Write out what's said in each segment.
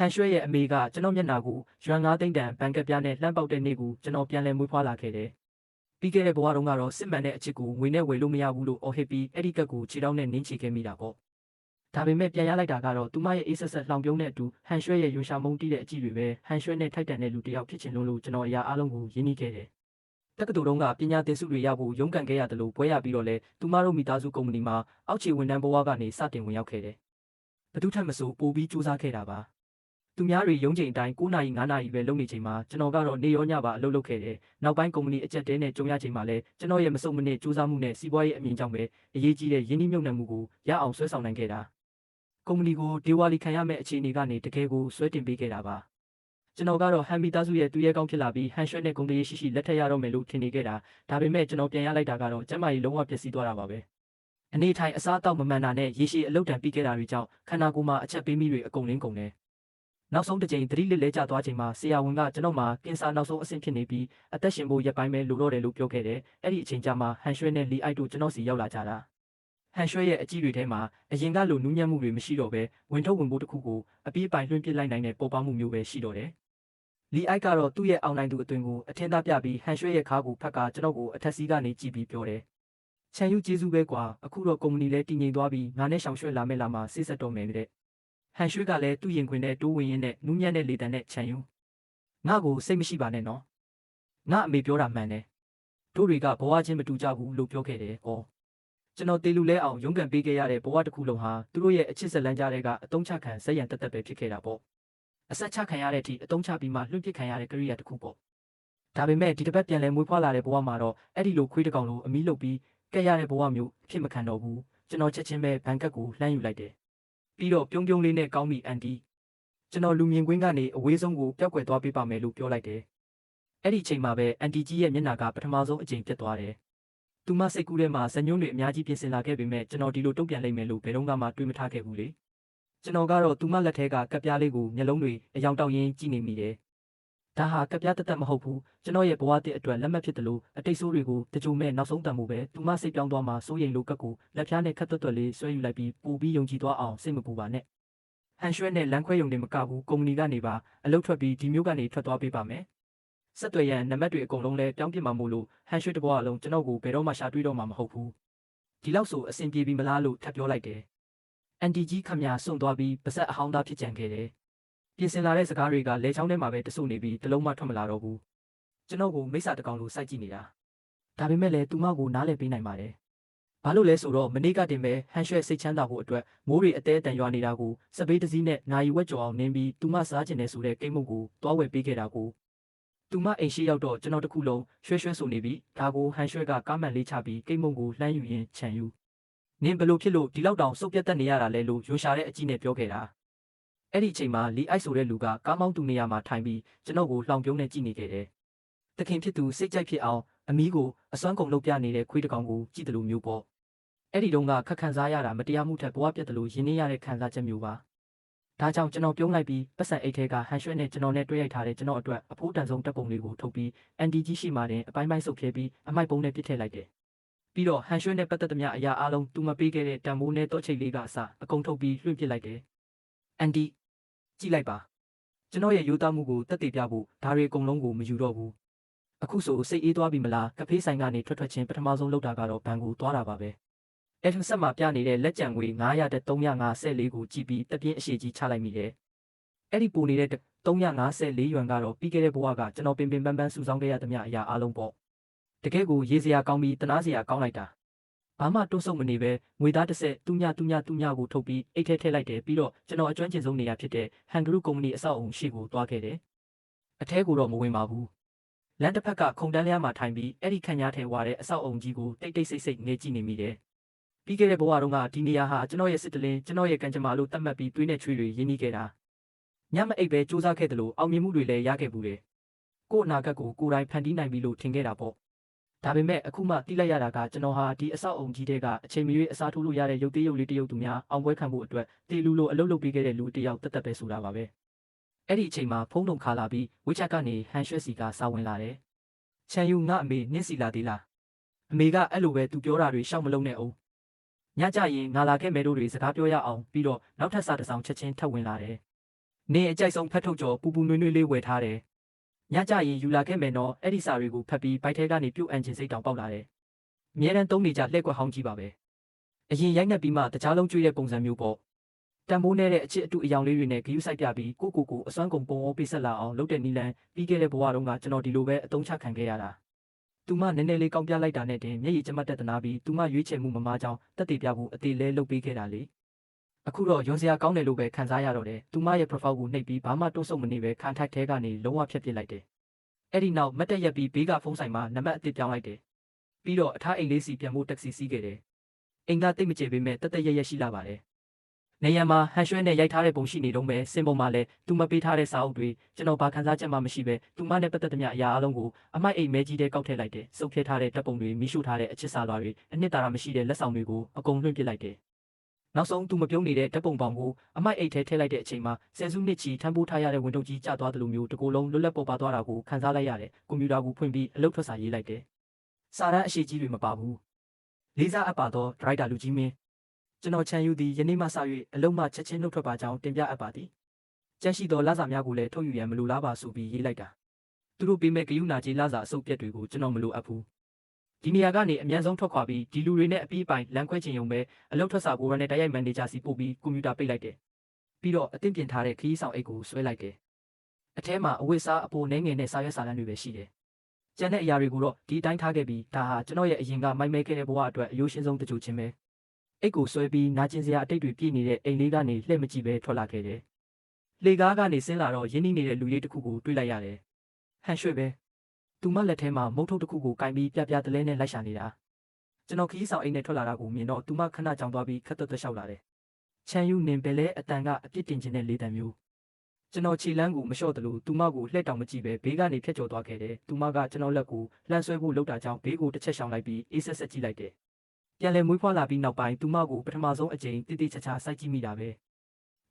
န်ရွှဲရဲ့အမေကကျွန်တော်မျက်နှာကိုရွှမ်း9 သိန်းတန်ဘန်ကက်ပြားနဲ့လှမ်းပေါက်တဲ့နေ့ကိုကျွန်တော်ပြန်လည်မွေးဖွားလာခဲ့တယ်။ပြီးခဲ့တဲ့ဘဝတုန်းကတော့စစ်မှန်တဲ့အချစ်ကိုငွေနဲ့ဝယ်လို့မရဘူးလို့အော်ဟစ်ပြီးအဲ့ဒီကက်ကိုခြေထောက်နဲ့နင်းချခဲ့မိတာပေါ့။ဒါပေမဲ့ပြန်ရလိုက်တာကတော့သူမရဲ့အေးဆက်ဆက်လှောင်ပြုံးတဲ့အတူဟန်ရွှဲရဲ့ရွှေရှာမုံတီးတဲ့အကြည့်တွေပဲဟန်ရွှဲနဲ့ထိုက်တန်တဲ့လူတစ်ယောက်ဖြစ်ချင်လို့ကျွန်တော်အရာအလုံးကိုရင်းနှီးခဲ့တယ်။တက္ကသိုလ်တုန်းကပညာသင်ဆုတွေရဖို့ရုန်းကန်ခဲ့ရတယ်လို့ပွဲရပြီးတော့လဲသူမတို့မိသားစုကုမ္ပဏီမှာအောက်ခြေဝန်ထမ်းဘဝကနေစတင်ဝင်ရောက်ခဲ့တယ်။ဘသူထက်မဆိုပိုပြီးစူးစမ်းခဲ့တာပါ။သူများတွေရုံးချိန်အတိုင်း9 နာရီ9 နာရီပဲလုပ်နေချိန်မှာကျွန်တော်ကတော့နေရောညပါအလုပ်လုပ်ခဲ့တယ်။နောက်ပိုင်းကုမ္ပဏီအကျက်တဲနဲ့ကြုံရချိန်မှာလဲကျွန်တော်ရဲ့မစုံမနစ်စူးစမ်းမှုနဲ့စီးပွားရေးအမြင်ကြောင့်ပဲအရေးကြီးတဲ့ရင်းနှီးမြှုပ်နှံမှုကိုရအောင်ဆွဲဆောင်နိုင်ခဲ့တာ။ကုမ္ပဏီကိုဒေဝါလီခံရမယ့်အခြေအနေကနေတကယ်ကိုဆွဲတင်ပေးခဲ့တာပါ။ကျွန်တော်ကတော့ဟန်မီသားစုရဲ့သူရဲကောင်းဖြစ်လာပြီးဟန်ရွှဲနဲ့ဂုဏ်တရေရှိလက်ထက်ရတော့မယ်လို့ထင်နေခဲ့တာဒါပေမဲ့ကျွန်တော်ပြန်ရလိုက်တာကတော့ကျမ်းမာရေးလုံးဝပျက်စီးသွားတာပါပဲအနေထိုင်အစားအသောက်မမှန်တာနဲ့ရေရှည်အလုတ်တံပြီးခဲ့တာတွေကြောင့်ခန္ဓာကိုယ်မှာအချက်ပေးမိတွေအကုန်လင်းကုန်တယ်နောက်ဆုံးတစ်ကြိမ်သတိလစ်လဲကျသွားချိန်မှာဆရာဝန်ကကျွန်တော်မှာကင်ဆာနောက်ဆုံးအဆင့်ဖြစ်နေပြီးအသက်ရှင်ဖို့ရက်ပိုင်းပဲလိုတော့တယ်လို့ပြောခဲ့တယ်အဲ့ဒီအချိန်ကျမှဟန်ရွှဲနဲ့လီအိုက်တို့ကျွန်တော်စီရောက်လာကြတာဟန်ရွှဲရဲ့အကြည့်တွေထဲမှာအရင်ကလိုနူးညံ့မှုတွေမရှိတော့ဘဲဝင်ထုတ်ဝင်ဖို့တစ်ခုကိုအပြေးပိုင်လွှင့်ပစ်လိုက်နိုင်တဲ့ပေါ်ပေါက်မှုမျိုးပဲရှိတော့တယ်လီအိုက်ကတော့သူ့ရဲ့အောင်နိုင်သူအသွင်ကိုအထင်သာပြပြီးဟန်ရွှဲရဲ့ခါးကိုဖက်ကကျွန်တော်ကိုအထက်စီးကနေကြည့်ပြီးပြောတယ်။ချန်ယူကျေးဇူးပဲကွာအခုတော့ကုမ္ပဏီလည်းတည်ငြိမ်သွားပြီးငါနဲ့ရှောင်ရွှဲလာမဲ့လာမှစိတ်ဆက်တော့မယ်တဲ့။ဟန်ရွှဲကလည်းသူ့ရင်ခွင်နဲ့တိုးဝင်ရင်းနဲ့နူးညံ့တဲ့လေတံနဲ့ချန်ယူငါ့ကိုစိတ်မရှိပါနဲ့နော်။ငါအမေပြောတာမှန်တယ်။တို့တွေကဘဝချင်းမတူကြဘူးလို့ပြောခဲ့တယ်။အော်ကျွန်တော်တေလူလဲအောင်ရုန်းကန်ပေးခဲ့ရတဲ့ဘဝတစ်ခုလုံးဟာသူတို့ရဲ့အချစ်ဇလန်းကြားတွေကအတုံးချခံဇက်ရံတက်တက်ပဲဖြစ်ခဲ့တာပေါ့။အဆက်ချခံရတဲ့အထိအတုံးချပြီးမှလွှင့်ပစ်ခံရတဲ့ကရိယာတစ်ခုပေါ့ဒါပေမဲ့ဒီတစ်ပတ်ပြန်လဲမွေးဖွားလာတဲ့ဘဝမှာတော့အဲ့ဒီလိုခွေးတစ်ကောင်လိုအမီးလုတ်ပြီးကဲရတဲ့ဘဝမျိုးဖြစ်မခံတော့ဘူးကျွန်တော်ချက်ချင်းပဲဘန်ကက်ကိုလှမ်းယူလိုက်တယ်ပြီးတော့ပြုံးပြုံးလေးနဲ့ကောင်းပြီအန်တီကျွန်တော်လူမြင်ကွင်းကနေအဝေးဆုံးကိုပျောက်ကွယ်သွားပေးပါမယ်လို့ပြောလိုက်တယ်အဲ့ဒီချိန်မှာပဲအန်တီကြီးရဲ့မျက်နှာကပထမဆုံးအကြိမ်ပြတ်သွားတယ်သူမစိတ်ကူးထဲမှာဇညွန်းတွေအများကြီးပြင်ဆင်လာခဲ့ပေမဲ့ကျွန်တော်ဒီလိုတုံ့ပြန်လိုက်မယ်လို့ဘယ်တော့မှတွေးမထားခဲ့ဘူးလေကျွန်တော်ကတော့သူမလက်ထဲကကပ်ပြားလေးကိုမျက်လုံးတွေအယောင်တောက်ရင်းကြည့်နေမိတယ်။ဒါဟာကပ်ပြားတက်မဟုတ်ဘူး။ကျွန်တော်ရဲ့ဘဝတစ်အတွက်လက်မှတ်ဖြစ်တယ်လို့အတိတ်ဆိုးတွေကိုတကြုံမဲ့နောက်ဆုံးတန်မှုပဲသူမစိတ်ပြောင်းသွားမှစိုးရိမ်လို့ကပ်ကိုလက်ဖြားနဲ့ခတ်သွက်လေးဆွဲယူလိုက်ပြီးပူပြီးယုံကြည်သွားအောင်စိတ်မပူပါနဲ့။ဟန်ရွှဲနဲ့လမ်းခွဲယုံတွေမကဘူးကုမ္ပဏီကနေပါအလုပ်ထွက်ပြီးဒီမျိုးကနေထွက်သွားပေးပါမယ်။ဆက်သွယ်ရန်နံပါတ်တွေအကုန်လုံးလဲပြောင်းပြစ်မှာမို့လို့ဟန်ရွှဲတဘွားအလုံးကျွန်တော်ကိုဘယ်တော့မှရှာတွေ့တော့မှာမဟုတ်ဘူး။ဒီလောက်ဆိုအဆင်ပြေပြီးမလားလို့ထပ်ပြောလိုက်တယ်။အန်တီကြီးခမညာစွန့်သွားပြီးပါဇက်အဟောင်းသားဖြစ်ကြံခဲ့တယ်။ပြင်ဆင်လာတဲ့စကားတွေကလဲချောင်းထဲမှာပဲတဆုနေပြီးတလုံးမှထွက်မလာတော့ဘူး။ကျွန်တော်ကိုမိစ္ဆာတကောင်လိုစိုက်ကြည့်နေတာ။ဒါပေမဲ့လည်းသူမကိုနားလည်ပေးနိုင်ပါတယ်။ဘာလို့လဲဆိုတော့မနေ့ကတင်ပဲဟန်ရွှဲစိတ်ချမ်းသာဖို့အတွက်မိုးတွေအသေးအတန်ရွာနေတာကိုစပေးတစည်းနဲ့နိုင်ဝက်ကြော်အောင်နင်းပြီးသူမစားကျင်နေဆိုတဲ့ကိတ်မုတ်ကိုတွားဝယ်ပေးခဲ့တာကိုသူမအိမ်ရှိရောက်တော့ကျွန်တော်တခုလုံးရွှဲရွှဲဆိုနေပြီးဒါကိုဟန်ရွှဲကကားမှန်လေးချပြီးကိတ်မုတ်ကိုလှမ်းယူရင်းခြံယူနင်ဘလို့ဖြစ်လို့ဒီလောက်တောင်စုပ်ပြတ်တက်နေရတာလဲလို့ရွှေရှာတဲ့အကြည့်နဲ့ပြောခဲ့တာအဲ့ဒီအချိန်မှာလီအိုက်ဆိုတဲ့လူကကားမောင်းသူနေရာမှာထိုင်ပြီးကျွန်တော်ကိုလှောင်ပြုံးနဲ့ကြည့်နေခဲ့တယ်။တခင်ဖြစ်သူစိတ်ကြိုက်ဖြစ်အောင်အမီးကိုအစွမ်းကုန်လုပ်ပြနေတဲ့ခွေးတစ်ကောင်ကိုကြည့်တယ်လို့မျိုးပေါ့။အဲ့ဒီတုန်းကခက်ခံစားရတာမတရားမှုထက်ဘဝပြတ်တယ်လို့ယဉ်နေရတဲ့ခံစားချက်မျိုးပါ။ဒါကြောင့်ကျွန်တော်ပြုံးလိုက်ပြီးပတ်စံအိတ်ထဲကဟန်ရွှဲနဲ့ကျွန်တော်နဲ့တွေ့ရိုက်ထားတဲ့ကျွန်တော်အတွက်အဖိုးတန်ဆုံးတပ်ပုံလေးကိုထုတ်ပြီးအန်တီကြီးရှိမှတင်အပိုင်းပိုင်းဆုပ်ဖြဲပြီးအမိုက်ပုံးနဲ့ပစ်ထည့်လိုက်တယ်။ပြီးတော့ဟန်ရွှဲနဲ့ပတ်သက်သမျှအရာအလုံးသူမပေးခဲ့တဲ့တံမိုးနဲ့တော့ချိတ်လေးကအစအကုန်ထုတ်ပြီးလွှင့်ပစ်လိုက်တယ်။အန်တီကြည့်လိုက်ပါကျွန်တော်ရဲ့ရိုးသားမှုကိုတက်တည်ပြဖို့ဒါတွေအကုန်လုံးကိုမယူတော့ဘူးအခုဆိုစိတ်အေးသွားပြီမလားကဖေးဆိုင်ကနေထွက်ချင်းပထမဆုံးလောက်တာကတော့ဘန်ကိုသွားတာပါပဲအဲ့ဒီဆက်မှာပြနေတဲ့လက်ကြံငွေ900တဲ့354ကိုကြည့်ပြီးတပြင်းအရှိကြီးချလိုက်မိတယ်အဲ့ဒီပိုနေတဲ့354ယွမ်ကတော့ပြီးခဲ့တဲ့ဘဝကကျွန်တော်ပင်ပန်းပန်းစုဆောင်းခဲ့ရသမျှအရာအလုံးပေါ့တကယ်ကိုရေးစရာကောင်းပြီးတနာစရာကောင်းလိုက်တာဘာမှတွန်းဆုပ်မနေပဲငွေသားတစ်ဆက်သူညကိုထုတ်ပြီးအိတ်ထဲထည့်လိုက်တယ်ပြီးတော့ကျွန်တော်အကျွမ်းကျင်ဆုံးနေရဖြစ်တဲ့ဟန်ဂရုကုမ္ပဏီအဆောက်အုံရှိကိုသွားခဲ့တယ်အထဲကိုတော့မဝင်ပါဘူးလမ်းတစ်ဖက်ကခုံတန်းလျားမှာထိုင်ပြီးအဲ့ဒီခန့်ညားထဲဝါတဲ့အဆောက်အုံကြီးကိုတိတ်ဆိတ်နေကြည့်နေမိတယ်ပြီးခဲ့တဲ့ဘဝတုန်းကဒီနေရာဟာကျွန်တော်ရဲ့စစ်တလင်းကျွန်တော်ရဲ့ကံကြမ္မာလို့သတ်မှတ်ပြီးသွေးနဲ့ချွေးတွေရင်းနှီးခဲ့တာညမအိတ်ပဲစူးစမ်းခဲ့တယ်လို့အောင်မြင်မှုတွေလည်းရခဲ့ဘူးတယ်ကို့အနာဂတ်ကိုကိုယ်တိုင်ဖန်တီးနိုင်ပြီလို့ထင်ခဲ့တာပေါ့ဒါပေမဲ့အခုမှသိလိုက်ရတာကကျွန်တော်ဟာဒီအဆောက်အုံကြီးတွေကအချိန်မရွေးအစားထိုးလို့ရတဲ့ရုပ်သေးရုပ်လေးတရုပ်သူများအောင်ပွဲခံဖို့အတွက်တေလူလိုအလုပ်လုပ်ပေးခဲ့တဲ့လူတစ်ယောက်တက်တက်ပဲဆိုတာပါပဲအဲ့ဒီအချိန်မှာဖုန်းတုံခါလာပြီးဝိချက်ကနေဟန်ရွှဲစီကစာဝင်လာတယ်ချန်ယူငါအမေနင့်စီလာသေးလားအမေကအဲ့လိုပဲသူပြောတာတွေရှောက်မလုံးနဲ့အောင်ညကြရင်ငါလာခဲ့မယ်တို့တွေစကားပြောရအောင်ပြီးတော့နောက်ထပ်စာတစ်စောင်ချက်ချင်းထပ်ဝင်လာတယ် နေအကြိုက်ဆုံးဖတ်ထုတ်ကြော်ပူပူနွေးနွေးလေးဝယ်ထားတယ်ညကြရင်ယူလာခဲ့မယ်နော်အဲ့ဒီစာတွေကိုဖတ်ပြီးဘိုက်ထဲကနေပြုတ်အန်ချင်စိတ်တောင်ပေါက်လာတယ်အမြဲတမ်းသုံးနေကြလှည့်ကွက်ဟောင်းကြီးပါပဲအရင်ရိုက်နှက်ပြီးမှတကြားလုံးကျွေးတဲ့ပုံစံမျိုးပေါ့တန်ဖိုးနဲ့တဲ့အချစ်အတူအယောင်လေးတွေနဲ့ဂရုစိုက်ပြပြီးကိုအစွမ်းကုန်ပုံအောပေးဆက်လာအောင်လုပ်တဲ့နီလန်ပြီးခဲ့တဲ့ဘဝတုန်းကကျွန်တော်ဒီလိုပဲအတုံးချခံခဲ့ရတာသူမနည်းနည်းလေးကောင်းပြလိုက်တာနဲ့တင်မျက်ရည်ကျမတ်တက်တနာပြီးသူမရွေးချယ်မှုမမားကြောင်းတက်တည်ပြဖို့အသေးလဲလုပ်ပေးခဲ့တာလေအခုတော့ရုံစရာကောင်းတယ်လို့ပဲခံစားရတော့တယ်သူမရဲ့ profile ကိုနှိပ်ပြီးဘာမှတွန့်ဆုတ်မနေပဲခံထိုက်ထဲကနေလုံးဝဖျက်ပစ်လိုက်တယ်အဲ့ဒီနောက်မတ်တက်ရက်ပြီးဘေးကဖုန်းဆိုင်မှာနံပါတ်အသစ်ပြောင်းလိုက်တယ်ပြီးတော့အထားအိမ်လေးစီပြန်ဖို့တက္ကစီစီးခဲ့တယ်အိမ်ကတိတ်မကျေပေမဲ့တက်တက်ရက်ရှိလာပါတယ်နေရံမှာဟန်ရွှဲနဲ့ရိုက်ထားတဲ့ပုံရှိနေတော့မယ်စင်ပုံမှာလည်းသူမပေးထားတဲ့စာအုပ်တွေကျွန်တော်ဘာခံစားချက်မှမရှိပဲသူမနဲ့ပတ်သက်တဲ့မြအရာအလုံးကိုအမိုက်အိမ်မဲကြီးတဲ့ကောက်ထည့်လိုက်တယ်စုပ်ဖြဲထားတဲ့တပ်ပုံတွေမိရှုထားတဲ့အချစ်စာလွှာတွေအနှစ်သာရမရှိတဲ့လက်ဆောင်တွေကိုအကုန်လွှင့်ပစ်လိုက်တယ်နောက်ဆုံးသူမပြုံးနေတဲ့တပ်ပုံပေါင်ကိုအမိုက်အိတ်ထဲထည့်လိုက်တဲ့အချိန်မှာဆယ်စုနှစ်ချီထမ်းပိုးထားရတဲ့ဝန်ထုတ်ကြီးကျသွားတယ်လို့မျိုးတကူလုံးလွတ်လပ်ပေါ်ပါသွားတာကိုခံစားလိုက်ရတယ်ကွန်ပျူတာကိုဖွင့်ပြီးအလုပ်ထွက်စာရေးလိုက်တယ်စာတမ်းအရှိကြီးတွေမပါဘူးလေးစားအပ်ပါတော့ဒရိုက်တာလူကြီးမင်းကျွန်တော်ချန်ယူသည်ယနေ့မှစ၍အလုံးမှချက်ချင်းနှုတ်ထွက်ပါကြောင်းတင်ပြအပ်ပါသည်ကြန့်ရှိသောလစာများကိုလည်းထုတ်ယူရန်မလိုလားပါဆိုပြီးရေးလိုက်တာသူတို့ပေးမဲ့ဂယုဏကြီးလစာအစုပ်ပြက်တွေကိုကျွန်တော်မလိုအပ်ဘူးဒီနေရာကနေအမြန်ဆုံးထွက်ခွာပြီးဒီလူတွေနဲ့အပြီးပိုင်းလမ်းခွဲချင်ရုံပဲအလုပ်ထွက်စာကိုရန်နဲ့တိုက်ရိုက်မန်နေဂျာစီပို့ပြီးကွန်ပျူတာပိတ်လိုက်တယ်ပြီးတော့အသင့်ပြင်ထားတဲ့ခရီးဆောင်အိတ်ကိုဆွဲလိုက်တယ်အထဲမှာအဝတ်စားအပိုနှဲငယ်နဲ့စာရွက်စာတမ်းတွေပဲရှိတယ်ကျန်တဲ့အရာတွေကိုတော့ဒီအတိုင်းထားခဲ့ပြီးဒါဟာကျွန်တော်ရဲ့အရင်ကမိုက်မဲခဲ့တဲ့ဘဝအတွက်အယိုးရှင်းဆုံးတကြိုချင်းပဲအိတ်ကိုဆွဲပြီးနာကျင်စရာအတိတ်တွေပြည့်နေတဲ့အိမ်လေးကနေလှည့်မကြည့်ပဲထွက်လာခဲ့တယ်လေကားကနေဆင်းလာတော့ရင်းနှီးနေတဲ့လူလေးတစ်ခုကိုတွေ့လိုက်ရတယ်ဟန်ရွှေပဲသူမလက်ထဲမှာမုတ်ထုတ်တစ်ခုကိုကင်ပြီးပြပြတလဲနဲ့လိုက်ရှာနေတာကျွန်တော်ခရီးဆောင်အိမ်နဲ့ထွက်လာတာကိုမြင်တော့သူမခဏကြောင်သွားပြီးခက်သွက်သွက်လျှောက်လာတယ်ချန်ယူနင်ပဲလဲအတန်ကအပြစ်တင်ခြင်းနဲ့လေးတန်မျိုးကျွန်တော်ခြေလမ်းကိုမလျှော့တလို့သူမကိုလှည့်တောင်မကြည့်ပဲဘေးကနေဖြတ်ကျော်သွားခဲ့တယ်သူမကကျွန်တော်လက်ကိုလှမ်းဆွဲဖို့လုပ်တာကြောင့်ဘေးကိုတစ်ချက်ရှောင်လိုက်ပြီးအေးဆက်ဆက်ကြည့်လိုက်တယ်ပြန်လဲမွေးဖွားလာပြီးနောက်ပိုင်းသူမကိုပထမဆုံးအကြိမ်တိတိကျကျစိုက်ကြည့်မိတာပ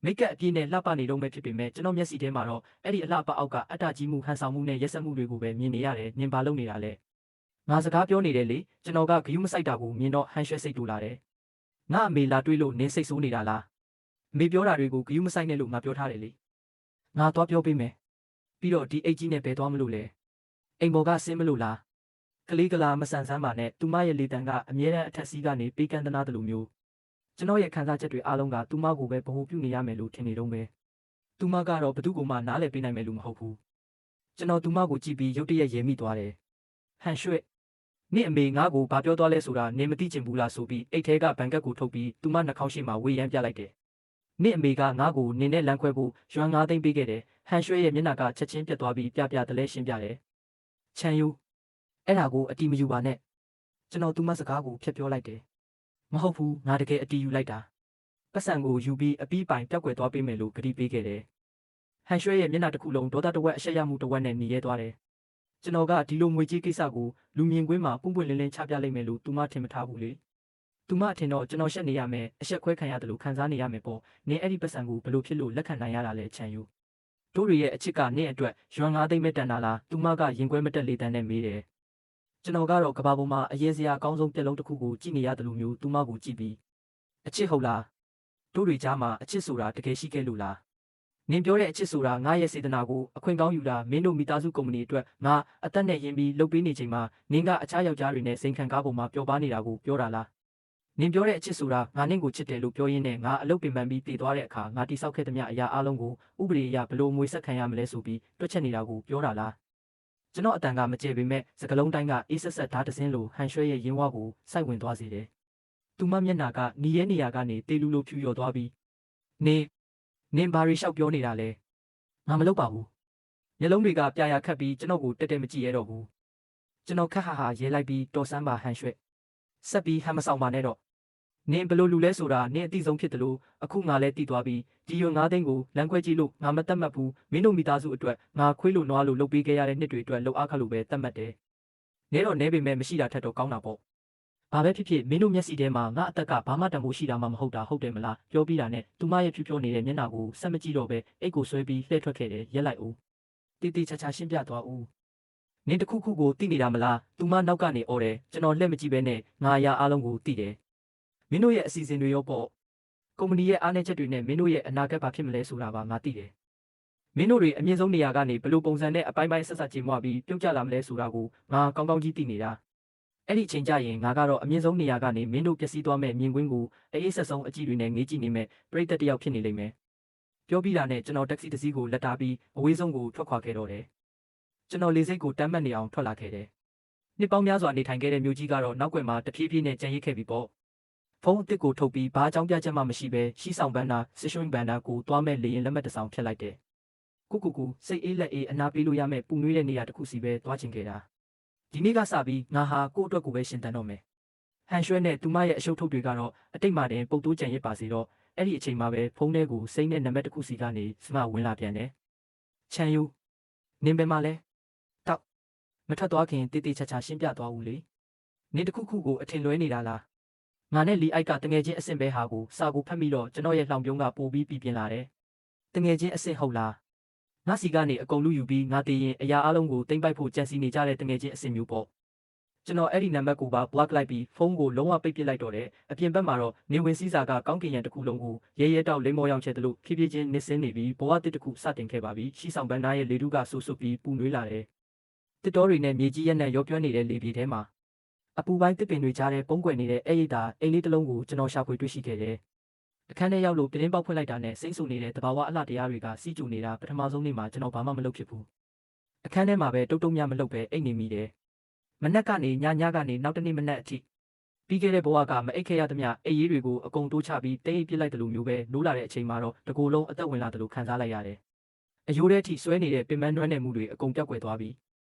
ဲမိတ်ကပ်အပြည့်နဲ့လှပနေတော့မဲ့ဖြစ်ပေမဲ့ကျွန်တော်မျက်စိထဲမှာတော့အဲ့ဒီအလှပအောက်ကအတ္တကြီးမှုဟန်ဆောင်မှုနဲ့ရက်စက်မှုတွေကိုပဲမြင်နေရတယ်နင်ဘာလုပ်နေတာလဲငါစကားပြောနေတယ်လေကျွန်တော်ကဂယုမစိုက်တာကိုမြင်တော့ဟန်ရွှဲစိတ်တူလာတယ်ငါအမေလာတွေးလို့နင်စိတ်ဆိုးနေတာလားအမေပြောတာတွေကိုဂယုမစိုက်နဲ့လို့ငါပြောထားတယ်လေငါသွားပြောပေးမယ်ပြီးတော့ဒီအိတ်ကြီးနဲ့ဘယ်သွားမလို့လဲအိမ်ပေါ်ကဆင်းမလို့လားကလေးကလာမဆန်ဆန်းပါနဲ့သူမရဲ့လေတံကအမြဲတမ်းအထက်စီးကနေပေးကမ်းသနာတယ်လို့မျိုးကျွန်တော်ရဲ့ခံစားချက်တွေအားလုံးကသူမကိုပဲဗဟုပြုနေရမယ်လို့ထင်နေတော့ပဲသူမကတော့ဘသူ့ကိုမှနားလည်ပေးနိုင်မယ်လို့မဟုတ်ဘူးကျွန်တော်သူမကိုကြည့်ပြီးရုတ်တရက်ရဲမိသွားတယ်ဟန်ရွှဲ့နင့်အမေငါ့ကိုဘာပြောသွားလဲဆိုတာနင်မသိချင်ဘူးလားဆိုပြီးအိတ်ထဲကဘန်ကတ်ကိုထုတ်ပြီးသူမနှာခေါင်းရှိမှာဝေယမ်းပြလိုက်တယ်နင့်အမေကငါ့ကိုနင်နဲ့လမ်းခွဲဖို့ရွှမ်း9သိန်းပေးခဲ့တယ်ဟန်ရွှဲ့ရဲ့မျက်နှာကချက်ချင်းပြတ်သွားပြီးပြတလဲရှင်းပြတယ်ချန်ယူအဲ့ဒါကိုအတီးမယူပါနဲ့ကျွန်တော်သူမစကားကိုဖျက်ပြောလိုက်တယ်မဟုတ်ဘူးငါတကယ်အတီးယူလိုက်တာပတ်စံကိုယူပြီးအပီးပိုင်ပျောက်ကွယ်သွားပေးမယ်လို့ကတိပေးခဲ့တယ်ဟန်ရွှဲရဲ့မျက်နှာတစ်ခုလုံးဒေါသတစ်ဝက်အရှက်ရမှုတစ်ဝက်နဲ့หนีရဲသွားတယ်ကျွန်တော်ကဒီလိုငွေကြီးကိစ္စကိုလူမြင်ကွင်းမှာပွင့်ပွင့်လင်းလင်းချပြလိုက်မယ်လို့သူမထင်မထားဘူးလေသူမထင်တော့ကျွန်တော်ရှက်နေရမယ်အရှက်ခွဲခံရတယ်လို့ခံစားနေရမယ်ပေါ့နင်အဲ့ဒီပတ်စံကိုဘယ်လိုဖြစ်လို့လက်ခံနိုင်ရတာလဲချန်ယူတို့တွေရဲ့အချစ်ကနင့်အတွက်ရွှမ်း9သိန်းပဲတန်တာလားသူမကရင်ခွဲမတက်လေတန်းနဲ့မေးတယ်ကျွန်တော်ကတော့ကဘာပေါ်မှာအရင်စရာအကောင်းဆုံးပြက်လုံးတစ်ခုကိုကြည့်နေရတယ်လို့မျိုးသူမကိုကြည့်ပြီးအချစ်ဟုတ်လားတို့တွေကြားမှာအချစ်ဆိုတာတကယ်ရှိခဲ့လို့လားနင်ပြောတဲ့အချစ်ဆိုတာငါရဲ့စေတနာကိုအခွင့်ကောင်းယူတာမင်းတို့မိသားစုကုမ္ပဏီအတွက်ငါအသက်နဲ့ရင်းပြီးလုပ်ပေးနေချိန်မှာနင်ကအခြားယောက်ျားတွေနဲ့စိန်ခံကားပေါ်မှာပျော်ပါနေတာကိုပြောတာလားနင်ပြောတဲ့အချစ်ဆိုတာငါနင့်ကိုချစ်တယ်လို့ပြောရင်းနဲ့ငါအလုပ်ပင်ပန်းပြီးတည်သွားတဲ့အခါငါတိဆောက်ခဲ့သမျှအရာအလုံးကိုဥပဒေအရဘလို့ငွေဆက်ခံရမလဲဆိုပြီးတွက်ချက်နေတာကိုပြောတာလားကျွန်တော်အတန်ကမကျေပေမဲ့စကလုံးတိုင်းကအေးဆက်ဆက်ဓာတ်တစင်းလိုဟန်ရွှဲရဲ့ရင်ဝါကိုစိုက်ဝင်သွားစေတယ်သူမမျက်နှာကနီးရဲနေရာကနေတေးလူလိုဖြူရော်သွားပြီးနင်ဘာရီလျှောက်ပြောနေတာလဲငါမလုပ်ပါဘူးမျက်လုံးတွေကပြာခတ်ပြီးကျွန်တော်ကိုတက်တက်မကြည့်ရတော့ဘူးကျွန်တော်ခက်ဟာရဲလိုက်ပြီးတော်ဆန်းပါဟန်ရွှဲဆက်ပြီးဟန်မဆောင်ပါနဲ့တော့နင်ဘလို့လူလဲဆိုတာနင်အသိဆုံးဖြစ်တယ်လို့အခုငါလည်းသိသွားပြီးဒီရွ9သိန်းကိုလမ်းခွဲကြည့်လို့ငါမတတ်မှတ်ဘူးမင်းတို့မိသားစုအတွက်ငါခွေးလို့နွားလို့လုပ်ပေးခဲ့ရတဲ့နှစ်တွေအတွက်လှုပ်အားခလို့ပဲတတ်မှတ်တယ်နဲတော့နဲပေမဲ့မရှိတာထက်တော့ကောင်းတာပေါ့ဘာပဲဖြစ်ဖြစ်မင်းတို့မျက်စိထဲမှာငါအသက်ကဘာမှတန်ဖို့ရှိတာမှမဟုတ်တာဟုတ်တယ်မလားပြောပြီးတာနဲ့သူမရဲ့ဖြူဖြောနေတဲ့မျက်နှာကိုဆက်မကြည့်တော့ပဲအိတ်ကိုဆွဲပြီးလှည့်ထွက်ခဲ့တယ်ရက်လိုက်ဦးတီတီချာချာရှင်းပြသွားဦးနင်တခုခုကိုသိနေတာမလားသူမနောက်ကနေអော်တယ်ကျွန်တော်လှည့်မကြည့်ပဲနဲ့ငါအရာအလုံးကိုသိတယ်မင်းတို့ရဲ့အစီအစဉ်တွေရောပေါ့ကုမ္ပဏီရဲ့အားနည်းချက်တွေနဲ့မင်းတို့ရဲ့အနာဂတ်ဘာဖြစ်မလဲဆိုတာပါငါသိတယ် မင်းတို့တွေအမြင့်ဆုံးနေရာကနေဘလို့ပုံစံနဲ့အပိုင်းပိုင်းဆက်ဆက်ကြေမွပြီးပြုတ်ကျလာမလဲဆိုတာကိုငါကောင်းကောင်းကြီးသိနေတာအဲ့ဒီအချိန်ကျရင်ငါကတော့အမြင့်ဆုံးနေရာကနေမင်းတို့ပျက်စီးသွားမဲ့မြင်ကွင်းကိုအေးဆက်ဆုံးအကြည့်တွေနဲ့ငေးကြည့်နေမဲ့ပရိသတ်တယောက်ဖြစ်နေလိမ့်မယ်ပြောပြီးတာနဲ့ကျွန်တော်တက္ကစီတစ်စီးကိုလက်တာပြီးအဝေးဆုံးကိုထွက်ခွာခဲ့တော့တယ်ကျွန်တော်လေစိတ်ကိုတမ်းမှတ်နေအောင်ထွက်လာခဲ့တယ်နှစ်ပေါင်းများစွာနေထိုင်ခဲ့တဲ့မြို့ကြီးကတော့နောက်ွယ်မှာတဖြည်းဖြည်းနဲ့ကြံရိပ်ခဲ့ပြီပေါ့ဖုန်းအစ်စ်ကိုထုတ်ပြီးဘာအကြောင်းပြချက်မှမရှိဘဲရှိဆောင်ပန်းတာဆစ်ရွှင်ပန်းတာကိုတွားမဲ့လေရင်လက်မှတ်တစ်ဆောင်ဖြတ်လိုက်တယ်ကိုစိတ်အေးလက်အေးအနာပေးလို့ရမဲ့ပူနွေးတဲ့နေရာတစ်ခုစီပဲတွားချင်ခဲ့တာဒီနေ့ကစပြီးငါဟာကို့အတွက်ကိုပဲရှင်သန်တော့မယ်ဟန်ရွှဲနဲ့သူမရဲ့အရှုပ်ထုတ်တွေကတော့အတိတ်မှတင်ပုတ်တိုးကြံရစ်ပါစေတော့အဲ့ဒီအချိန်မှာပဲဖုန်းထဲကိုစိတ်နဲ့နံပါတ်တစ်ခုစီကနေစမဝင်လာပြန်တယ်ချန်ယူနင်းပဲမလဲတောက်မထွက်သွားခင်တေးသေးချာချာရှင်းပြသွားဦးလေနင်းတစ်ခုခုကိုအထင်လွဲနေတာလားငါနဲ့လီအိုက်ကတငယ်ချင်းအဆင့်ပဲဟာကိုစာကိုဖတ်ပြီးတော့ကျွန်တော်ရဲ့လှောင်ပြုံးကပို့ပြီးပြင်းလာတယ်တငယ်ချင်းအဆင့်ဟုတ်လားငါစီကနေအကုန်လူယူပြီးငါတည်ရင်အရာအလုံးကိုတင်ပိုက်ဖို့ကြံစီနေကြတဲ့တငယ်ချင်းအဆင့်မျိုးပေါ့ကျွန်တော်အဲ့ဒီနံပါတ်ကိုပါ block လိုက်ပြီးဖုန်းကိုလုံးဝပိတ်ပစ်လိုက်တော့တယ်အပြင်ဘက်မှာတော့နေဝင်စည်းစာကကောင်းကင်ရံတစ်ခုလုံးကိုရဲတောက်လိမ္မော်ရောင်ချဲ့တယ်လို့ဖြည်းဖြည်းချင်းနစ်စင်းနေပြီးဘဝတစ်ခုစတင်ခဲ့ပါပြီရှိဆောင်ပန်းသားရဲ့လေထုကဆူဆူပြီးပူနွေးလာတယ်တစ်တော်တွေနဲ့မြေကြီးရက်နဲ့ရောပြွမ်းနေတဲ့လေပြေထဲမှာအပူပိုင်းတစ်ပင်တွေကြားထဲပုံကွယ်နေတဲ့အဲ့ရိတ်တာအိမ်လေးတစ်လုံးကိုကျွန်တော်ရှာဖွေတွေ့ရှိခဲ့တယ်အခန်းထဲရောက်လို့ပြင်းပေါက်ဖွင့်လိုက်တာနဲ့စိမ့်ဆူနေတဲ့တဘာဝအလှတရားတွေကစီးကျူနေတာပထမဆုံးနေ့မှာကျွန်တော်ဘာမှမလုပ်ဖြစ်ဘူးအခန်းထဲမှာပဲတုတ်တုံများမလုပ်ပဲအိတ်နေမိတယ်မနက်ကနေညကနေနောက်တနေ့မနက်အထိပြီးခဲ့တဲ့ဘဝကမအိတ်ခဲ့ရသမျှအိတ်ရေးတွေကိုအကုန်တိုးချပြီးတိတ်ပစ်လိုက်တယ်လို့မျိုးပဲနိုးလာတဲ့အချိန်မှာတော့တကူလုံးအသက်ဝင်လာတယ်လို့ခံစားလိုက်ရတယ်အယိုးထဲထိဆွဲနေတဲ့ပင်မနှွမ်းနယ်မှုတွေအကုန်ပြောက်ကွယ်သွားပြီ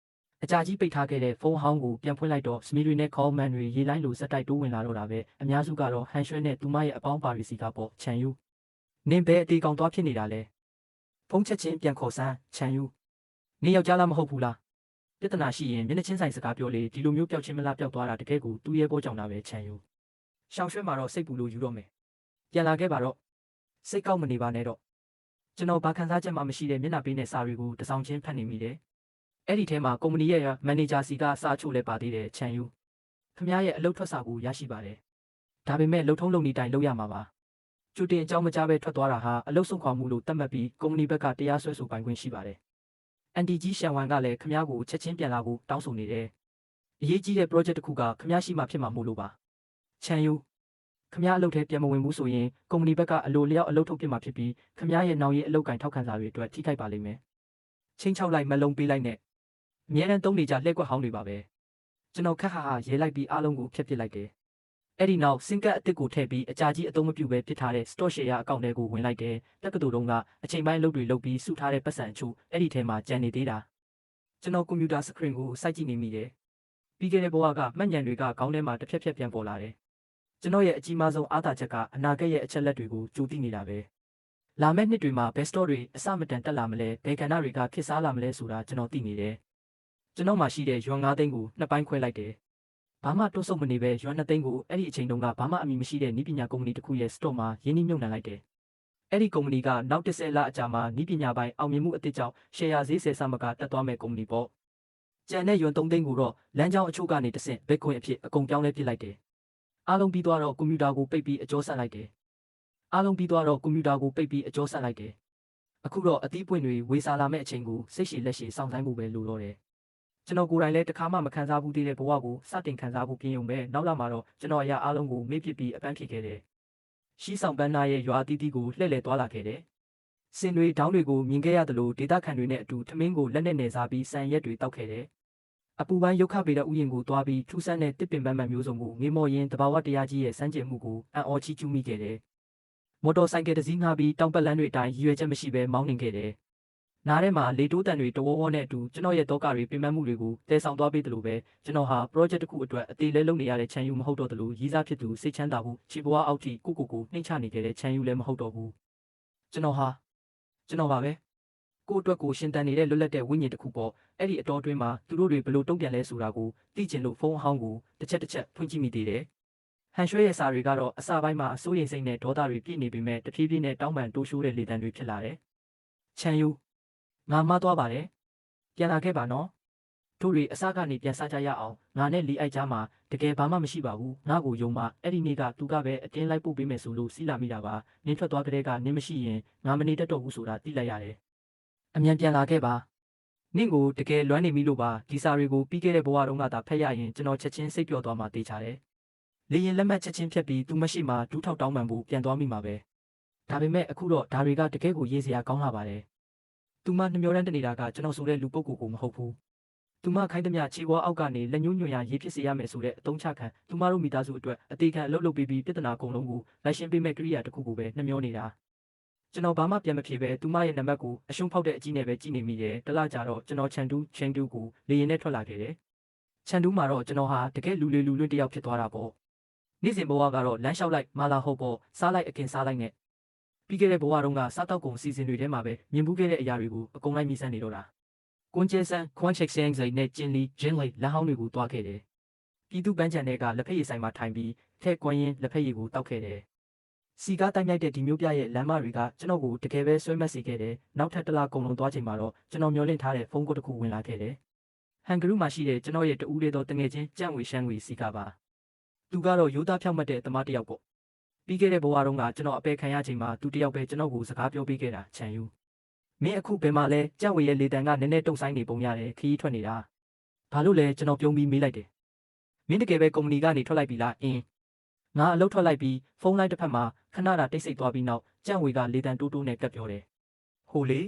းအကြာကြီးပိတ်ထားခဲ့တဲ့ဖုန်းဟောင်းကိုပြန်ဖွင့်လိုက်တော့စမီတွေနဲ့ခေါ်မန်တွေရေးလိုင်းလိုစက်တိုက်တိုးဝင်လာတော့တာပဲအများစုကတော့ဟန်ရွှဲနဲ့သူမရဲ့အပေါင်းပါရီစီကပေါ့ချန်ယူနင်းဘဲအတေကောင်သွားဖြစ်နေတာလဲဖုန်းချက်ချင်းပြန်ခေါ်စမ်းချန်ယူနင်းယောက်ျားလားမဟုတ်ဘူးလားပြဿနာရှိရင်မျက်နှာချင်းဆိုင်စကားပြောလေဒီလိုမျိုးပျောက်ချင်းမလားပျောက်သွားတာတကယ်ကိုသူ့ရဲ့ပေါ်ကြောင်တာပဲချန်ယူရှောင်ရွှဲမှာတော့စိတ်ပူလို့ယူတော့မယ်ပြန်လာခဲ့ပါတော့စိတ်ကောက်မနေပါနဲ့တော့ကျွန်တော်ဘာခံစားချက်မှမရှိတဲ့မျက်နှာပေးနဲ့စာတွေကိုတစောင်းချင်းဖတ်နေမိတယ်အဲ့ဒီထဲမှာကုမ္ပဏီရဲ့မန်နေဂျာစီကစာချို့လဲပါသေးတယ်ချန်ယူခင်ဗျားရဲ့အလုပ်ထွက်စာကိုရရှိပါတယ်ဒါပေမဲ့လှုပ်ထုံးလုံနေတိုင်လုပ်ရမှာပါကျူတင်အကြောင်းမကြားပဲထွက်သွားတာဟာအလုပ်ဆုံးခွာမှုလို့သတ်မှတ်ပြီးကုမ္ပဏီဘက်ကတရားစွဲဆိုပိုင်ခွင့်ရှိပါတယ်အန်တီကြီးရှန်ဝမ်ကလည်းခင်ဗျားကိုချက်ချင်းပြန်လာဖို့တောင်းဆိုနေတယ်အရေးကြီးတဲ့ project တစ်ခုကခင်ဗျားရှိမှဖြစ်မှာမို့လို့ပါချန်ယူခင်ဗျားအလုပ်ထဲပြန်မဝင်ဘူးဆိုရင်ကုမ္ပဏီဘက်ကအလိုလျောက်အလုပ်ထုတ်ပြမှာဖြစ်ပြီးခင်ဗျားရဲ့နောင်ရေးအလုပ်ကင်ထောက်ခံစာတွေအတွက်ထိခိုက်ပါလိမ့်မယ်ချင်းချောက်လိုက်မလုံးပေးလိုက်နဲ့အမြဲတမ်းသုံးနေကြလှည့်ကွက်ဟောင်းတွေပါပဲကျွန်တော်ခက်ဟာရဲလိုက်ပြီးအားလုံးကိုဖျက်ပစ်လိုက်တယ်အဲ့ဒီနောက်စင်ကတ်အစ်စ်ကိုထည့်ပြီးအကြာကြီးအသုံးမပြုဘဲဖြစ်ထားတဲ့ stock share အကောင့်တွေကိုဝင်လိုက်တယ်တက္ကသိုလ်တုန်းကအချိန်ပိုင်းလုပ်တွေလုပ်ပြီးစုထားတဲ့ပတ်စံအချို့အဲ့ဒီထဲမှာကျန်နေသေးတာကျွန်တော်ကွန်ပျူတာစခရင်ကိုစိုက်ကြည့်နေမိတယ်ပြီးခဲ့တဲ့ဘဝကမှတ်ဉာဏ်တွေကခေါင်းထဲမှာတစ်ဖြက်ဖြက်ပြန်ပေါ်လာတယ်ကျွန်တော်ရဲ့အကြီးမားဆုံးအားသာချက်ကအနာဂတ်ရဲ့အချက်လက်တွေကိုကြိုသိနေတာပဲလာမယ့်နှစ်တွေမှာ best store တွေအစမတန်တက်လာမလဲဘယ်ကဏ္ဍတွေကခေတ်စားလာမလဲဆိုတာကျွန်တော်သိနေတယ်ကျွန်တော်မှရှိတဲ့ရွမ်9သိန်းကိုနှစ်ပိုင်းခွဲလိုက်တယ်ဘာမှတိုးဆုပ်မနေပဲရွမ်2သိန်းကိုအဲ့ဒီအချိန်တုန်းကဘာမှအမည်မရှိတဲ့နည်းပညာကုမ္ပဏီတစ်ခုရဲ့ store မှာရင်းနှီးမြှုပ်နှံလိုက်တယ်အဲ့ဒီကုမ္ပဏီကနောက်10လအကြာမှာနည်းပညာပိုင်းအောင်မြင်မှုအသစ်ကြောင့် share ဈေး10ဆမကတက်သွားမဲ့ကုမ္ပဏီပေါ့ကျန်တဲ့ရွမ်3သိန်းကိုတော့လမ်းကြောင်းအချို့ကနေတဆင့် Bitcoin အဖြစ်အကုန်ပြောင်းလဲပစ်လိုက်တယ်အားလုံးပြီးသွားတော့ကွန်ပျူတာကိုပိတ်ပြီးအကျော်ဆက်လိုက်တယ်အခုတော့အသီးပွင့်တွေဝေစာလာမဲ့အချိန်ကိုစိတ်ရှည်လက်ရှည်စောင့်ဆိုင်းဖို့ပဲလိုတော့တယ်ကျွန်တော်ကိုယ်တိုင်လည်းတစ်ခါမှမခံစားဘူးသေးတဲ့ဘဝကိုစတင်ခံစားဖို့ပြင်ုံပဲနောက်လာမှာတော့ကျွန်တော်အရာအားလုံးကိုမေ့ပစ်ပြီးအပန်းဖြေခဲ့တယ်ရှိဆောင်ပန်းနာရဲ့ရွာအသီးသီးကိုလှည့်လည်သွားလာခဲ့တယ်စင်တွေဒေါင်းတွေကိုမြင်ခဲ့ရတယ်လို့ဒေတာခန်တွေနဲ့အတူထမင်းကိုလက်နဲ့နေစားပြီးဆန်ရက်တွေတောက်ခဲ့တယ်အပူပိုင်းရုပ်ခပေတဲ့ဥယျာဉ်ကိုသွားပြီးထူးဆန်းတဲ့တစ်ပင်ပန်းပန်းမျိုးစုံကိုငေးမော်ရင်တဘာဝတရားကြီးရဲ့စမ်းကြင်မှုကိုအံ့ဩချီးကျူးမိခဲ့တယ်မော်တော်ဆိုင်ကယ်တစ်စီးငှားပြီးတောင်ပတ်လမ်းတွေအတိုင်းရည်ရွယ်ချက်မရှိဘဲမောင်းနှင်ခဲ့တယ်။နားထဲမှာလေတိုးတန်တွေတဝေါဝေါနဲ့အတူကျွန်တော်ရဲ့တောကတွေပြင်ပန်းမှုတွေကိုတည်ဆောင်သွားပေးတယ်လို့ပဲကျွန်တော်ဟာ project တစ်ခုအတွက်အသေးလဲလုပ်နေရတဲ့ချန်ယူမဟုတ်တော့တယ်လို့ရည်စားဖြစ်သူစိတ်ချမ်းသာဖို့ခြေပွားအောက်ထိကိုနှိမ့်ချနေခဲ့တဲ့ချန်ယူလည်းမဟုတ်တော့ဘူး။ကျွန်တော်ပါပဲ။ကို့အတွက်ကိုရှင်တန်နေတဲ့လွတ်လပ်တဲ့ဝိညာဉ်တစ်ခုပေါ့အဲ့ဒီအတော်တွင်းမှာသူတို့တွေဘလို့တုံ့ပြန်လဲဆိုတာကိုသိကျင်လို့ဖုန်းအဟောင်းကိုတစ်ချက်ဖွင့်ကြည့်မိသေးတယ်။ဟန်ရွှဲရဲ့စာတွေကတော့အစပိုင်းမှာအစိုးရိမ်စိတ်နဲ့ဒေါသတွေပြည့်နေပေမဲ့တဖြည်းဖြည်းနဲ့တောင်းပန်တိုးရှိုးတဲ့လေတံတွေဖြစ်လာတယ်။ချန်ယူငါမှားသွားပါတယ်။ပြန်လာခဲ့ပါနော်။တို့တွေအစကနေပြန်စားကြရအောင်ငါနဲ့လီအိုက်ကြားမှာတကယ်ဘာမှမရှိပါဘူး။ငါ့ကိုယုံပါအဲ့ဒီနေ့ကသူကပဲအတင်းလိုက်ပို့ပေးမယ်ဆိုလို့စီးလာမိတာပါ။နင်းထွက်သွားကြတဲ့ကနင်းမရှိရင်ငါမနေတတ်တော့ဘူးဆိုတာသိလိုက်ရတယ် အမြန်ပြန်လာခဲ့ပါနင့်ကိုတကယ်လွမ်းနေပြီလို့ပါဒီစာတွေကိုပြီးခဲ့တဲ့ဘဝတုန်းကသာဖတ်ရရင်ကျွန်တော်ချက်ချင်းစိတ်ပျော်သွားမှသိချတယ်လေရင်လက်မှတ်ချက်ချင်းဖြတ်ပြီးသူမရှိမှဒူးထောက်တောင်းပန်ဖို့ပြန်သွားမိမှာပဲဒါပေမဲ့အခုတော့ဒါတွေကတကယ်ကိုရေးစရာကောင်းလာပါတယ်သူမနှမျောတန်းတနေတာကကျွန်တော်ဆိုတဲ့လူပုဂ္ဂိုလ်ကိုမဟုတ်ဘူးသူမခိုင်းသမျှခြေဝါအောက်ကနေလက်ညှိုးညွှန်ရရေးဖြစ်စေရမယ်ဆိုတဲ့အတုံးချခံသူမတို့မိသားစုအတွက်အသေးခံအလုပ်လုပ်ပြီးပြဿနာကုန်လုံးကိုလိုက်ရှင်းပေးမဲ့ကိရိယာတစ်ခုကိုပဲနှမျောနေတာကျွန်တော်ဘာမှပြန်မဖြေပဲသူမရဲ့နံပါတ်ကိုအရှုံးဖောက်တဲ့အကြီးနဲ့ပဲကြည့်နေမိတယ်တလားကြတော့ကျွန်တော်ချင်းတူးကိုလေရင်နဲ့ထွက်လာခဲ့တယ်ချန်တူးမှာတော့ကျွန်တော်ဟာတကယ်လူလွတ်တယောက်ဖြစ်သွားတာပေါ့နေ့စဉ်ဘဝကတော့လမ်းလျှောက်လိုက်မာလာဟုတ်ပေါ့စားလိုက်အကင်စားလိုက်နဲ့ပြီးခဲ့တဲ့ဘဝတုန်းကစားတောက်ကုန်စီစဉ်တွေထဲမှာပဲမြင်မှုခဲ့တဲ့အရာတွေကိုအကုန်လိုက်မိစမ်းနေတော့တာကွန်ကျဲဆန်ခွန်ချက်ဆင်းစိန်နဲ့ကျင်းလီဂျင်းလိလမ်းဟောင်းတွေကိုတွားခဲ့တယ်ပြည်သူပန်းချန်တွေကလက်ဖက်ရည်ဆိုင်မှာထိုင်ပြီးထဲကွမ်းရင်လက်ဖက်ရည်ကိုတောက်ခဲ့တယ်စီကားတိုက်မြိုက်တဲ့ဒီမျိုးပြရဲ့လမ်းမတွေကကျွန်တော်ကိုတကယ်ပဲဆွဲမက်စေခဲ့တယ်နောက်ထပ်တစ်လကုန်လုံးသွားချိန်မှာတော့ကျွန်တော်မျောလင့်ထားတဲ့ဖုန်းကိုတစ်ခုဝင်လာခဲ့တယ်ဟန်ဂရုမှာရှိတဲ့ကျွန်တော်ရဲ့တူးလေးသောတငယ်ချင်းကြံ့ဝေရှမ်းဝေစီကားပါသူကတော့ရိုးသားဖြောက်မှတ်တဲ့သမားတစ်ယောက်ပေါ့ပြီးခဲ့တဲ့ဘဝတုန်းကကျွန်တော်အပယ်ခံရချိန်မှာသူတယောက်ပဲကျွန်တော်ကိုစကားပြောပေးခဲ့တာချန်ယူမင်းအခုဘယ်မှာလဲကြံ့ဝေရဲ့လေတံကနည်းနည်းတုံဆိုင်နေပုံရတယ်ခရီးထွက်နေတာဘာလို့လဲကျွန်တော်ပြုံးပြီးမေးလိုက်တယ်မင်းတကယ်ပဲကုမ္ပဏီကနေထွက်လိုက်ပြီလားငါအလုပ်ထွက်လိုက်ပြီးဖုန်းလိုင်းတစ်ဖက်မှာခဏတာတိတ်ဆိတ်သွားပြီးနောက်ကြံ့ဝေကလေတံတိုးနဲ့ကပ်ပြောတယ်ဟိုလေ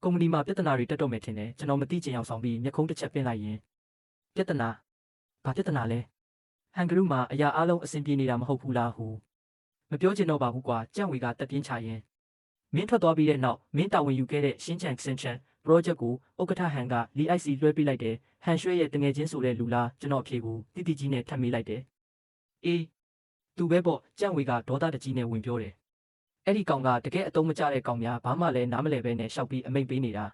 ကုမ္ပဏီမှာပြဿနာတွေတက်တော့မယ်ထင်တယ်ကျွန်တော်မသိချင်အောင်ဆောင်ပြီးမျက်ခုံးတစ်ချက်ပင်းလိုက်ရင်ပြဿနာဘာပြဿနာလဲဟန်ဂရုမှာအရာအလုံးအဆင်ပြေနေတာမဟုတ်ဘူးလားဟူမပြောချင်တော့ပါဘူးကွာကြံ့ဝေကတက်ပြင်းချရင်မင်းထွက်သွားပြီးတဲ့နောက်မင်းတာဝန်ယူခဲ့တဲ့ရှင်းချန်စင်ချန် project ကိုဥက္ကဋ္ဌဟန်က LIC လွှဲပေးလိုက်တယ်ဟန်ရွှဲရဲ့တငယ်ချင်းဆိုတဲ့လူလားကျွန်တော်အဖြေကိုတိတိကြီးနဲ့ထပ်မေးလိုက်တယ်အေးသူပဲပေါ့ကြံ့ဝေကဒေါသတကြီးနဲ့ဝင်ပြောတယ်အဲ့ဒီကောင်ကတကယ်အတုံးမကျတဲ့ကောင်များဘာမှလည်းနားမလည်ပဲနဲ့ရှောက်ပြီးအမိတ်ပေးနေတ